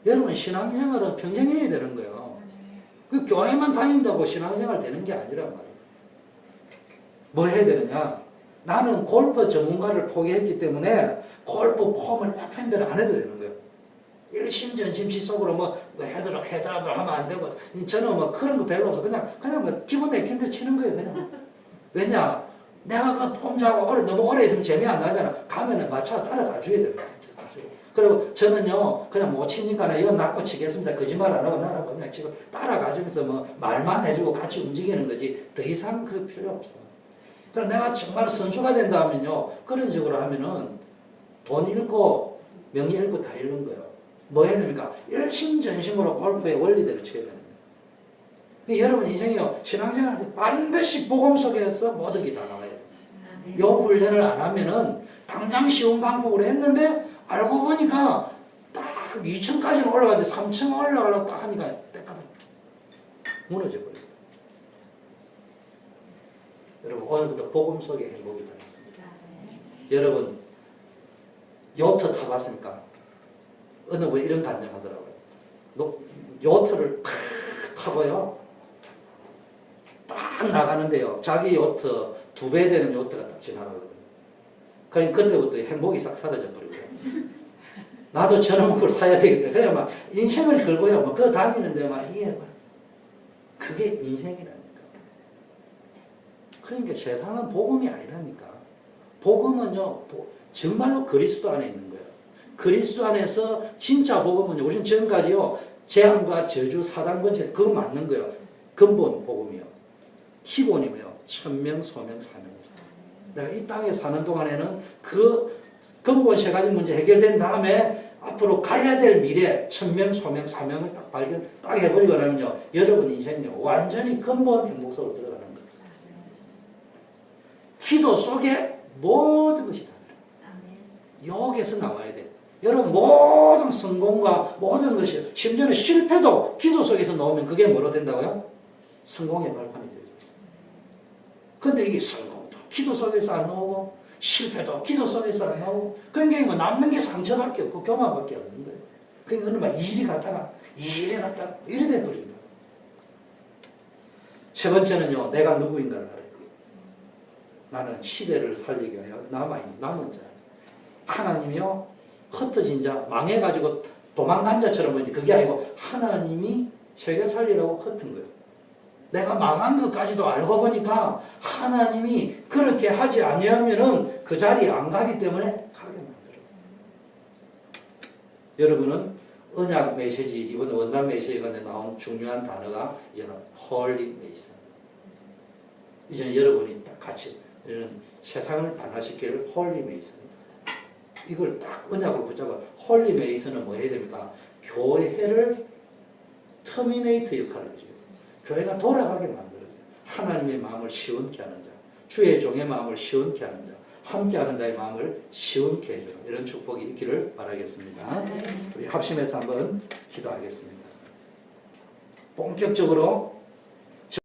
여러분 신앙생활은 평생 해야 되는 거예요. 그 교회만 다닌다고 신앙생활 되는 게 아니란 말이에요. 뭐 해야 되느냐? 나는 골프 전문가를 포기했기 때문에 골프 폼을 F핸드를 안 해도 되는 거예요. 일심전심시 속으로 뭐 해답을 하면 안 되고 저는 뭐 그런 거 별로 없어. 그냥 뭐 기본 F핸드 치는 거예요. 그냥. 왜냐? 내가 그 폼 잡고 너무 오래 있으면 재미 안 나잖아. 가면은 마차 따라가 줘야 돼요. 그리고 저는요, 그냥 못 치니까 이건 낚고 치겠습니다. 거짓말 안 하고 나라고 그냥 치고 따라가 주면서 뭐 말만 해주고 같이 움직이는 거지 더 이상 그 필요 없어. 그럼 내가 정말 선수가 된다 하면요, 그런 식으로 하면은 돈 잃고 명예 잃고 다 잃는 거예요. 뭐 해야 됩니까? 일심전심으로 골프의 원리대로 쳐야 되는 거예요. 여러분 인생이요, 신앙생활 할 때 반드시 복음 속에서 모든 게 다 나와야 돼요. 요 훈련을 안 하면은 당장 쉬운 방법으로 했는데 알고 보니까 딱 2층까지는 올라갔는데 3층 올라가려고 딱 하니까 때까지 무너져 버려요. 여러분 오늘부터 복음 속에 행복이 다 있습니다. 여러분 요트 타봤습니까? 어느 분 이런 간증하더라고요. 요트를 탁 타고요. 딱 나가는데요. 자기 요트 2배 되는 요트가 딱 지나가거든요. 그러니까 그때부터 행복이 싹 사라져 버리고요. 나도 저놈 걸 사야 되겠다. 그냥 막 인생을 걸고요. 막 그 다니는데 막 이게 그게 인생이라니까. 그러니까 세상은 복음이 아니라니까. 복음은요, 정말로 그리스도 안에 있는 거예요. 그리스도 안에서 진짜 복음은요, 우리는 지금까지요, 재앙과 저주, 사단 권세, 그거 맞는 거예요. 근본 복음이요. 기본이 뭐예요? 천명, 소명, 사명자. 내가 이 땅에 사는 동안에는 그 근본 3가지 문제 해결된 다음에 앞으로 가야 될 미래, 천명, 소명, 사명을 딱 해버리고 나면요, 여러분 인생이요, 완전히 근본 행복 속으로 들어가는 거예요. 기도 속에 모든 것이 다 들어요. 여기에서 나와야 돼요. 여러분 모든 성공과 모든 것이, 심지어는 실패도 기도 속에서 나오면 그게 뭐로 된다고요? 성공의 발판이 되죠. 근데 이게 성공도 기도 속에서 안 나오고 실패도 기도 속에서 안 나오고 그러니까 뭐 남는 게 상처밖에 없고 교만밖에 없는 거예요. 그러니까 막 이리 갔다가 이리 돼버린다. 세 번째는요, 내가 누구인가를 알아야 돼요. 나는 시대를 살리기 위하여 남은 자. 하나님이요, 흩어진 자, 망해가지고 도망간 자처럼 보이지 그게 아니고 하나님이 세계 살리라고 흩은 거예요. 내가 망한 것까지도 알고 보니까 하나님이 그렇게 하지 아니하면은 그 자리에 안 가기 때문에 가게 만들어요. 여러분은 언약 메시지, 이번 원단 메시지가 나온 중요한 단어가 이제는 홀리 메이슨. 이제는 여러분이 딱 같이 이런 세상을 변화시킬 홀리 메이슨입니다. 이걸 딱 언약을 붙잡아. 홀리 메이슨은 뭐 해야 됩니까? 교회를 터미네이터 역할을 해줘요. 교회가 돌아가게 만들어요. 하나님의 마음을 시원케 하는 자, 주의 종의 마음을 시원케 하는 자, 함께하는 자의 마음을 시원케 해주는 이런 축복이 있기를 바라겠습니다. 우리 합심해서 한번 기도하겠습니다. 본격적으로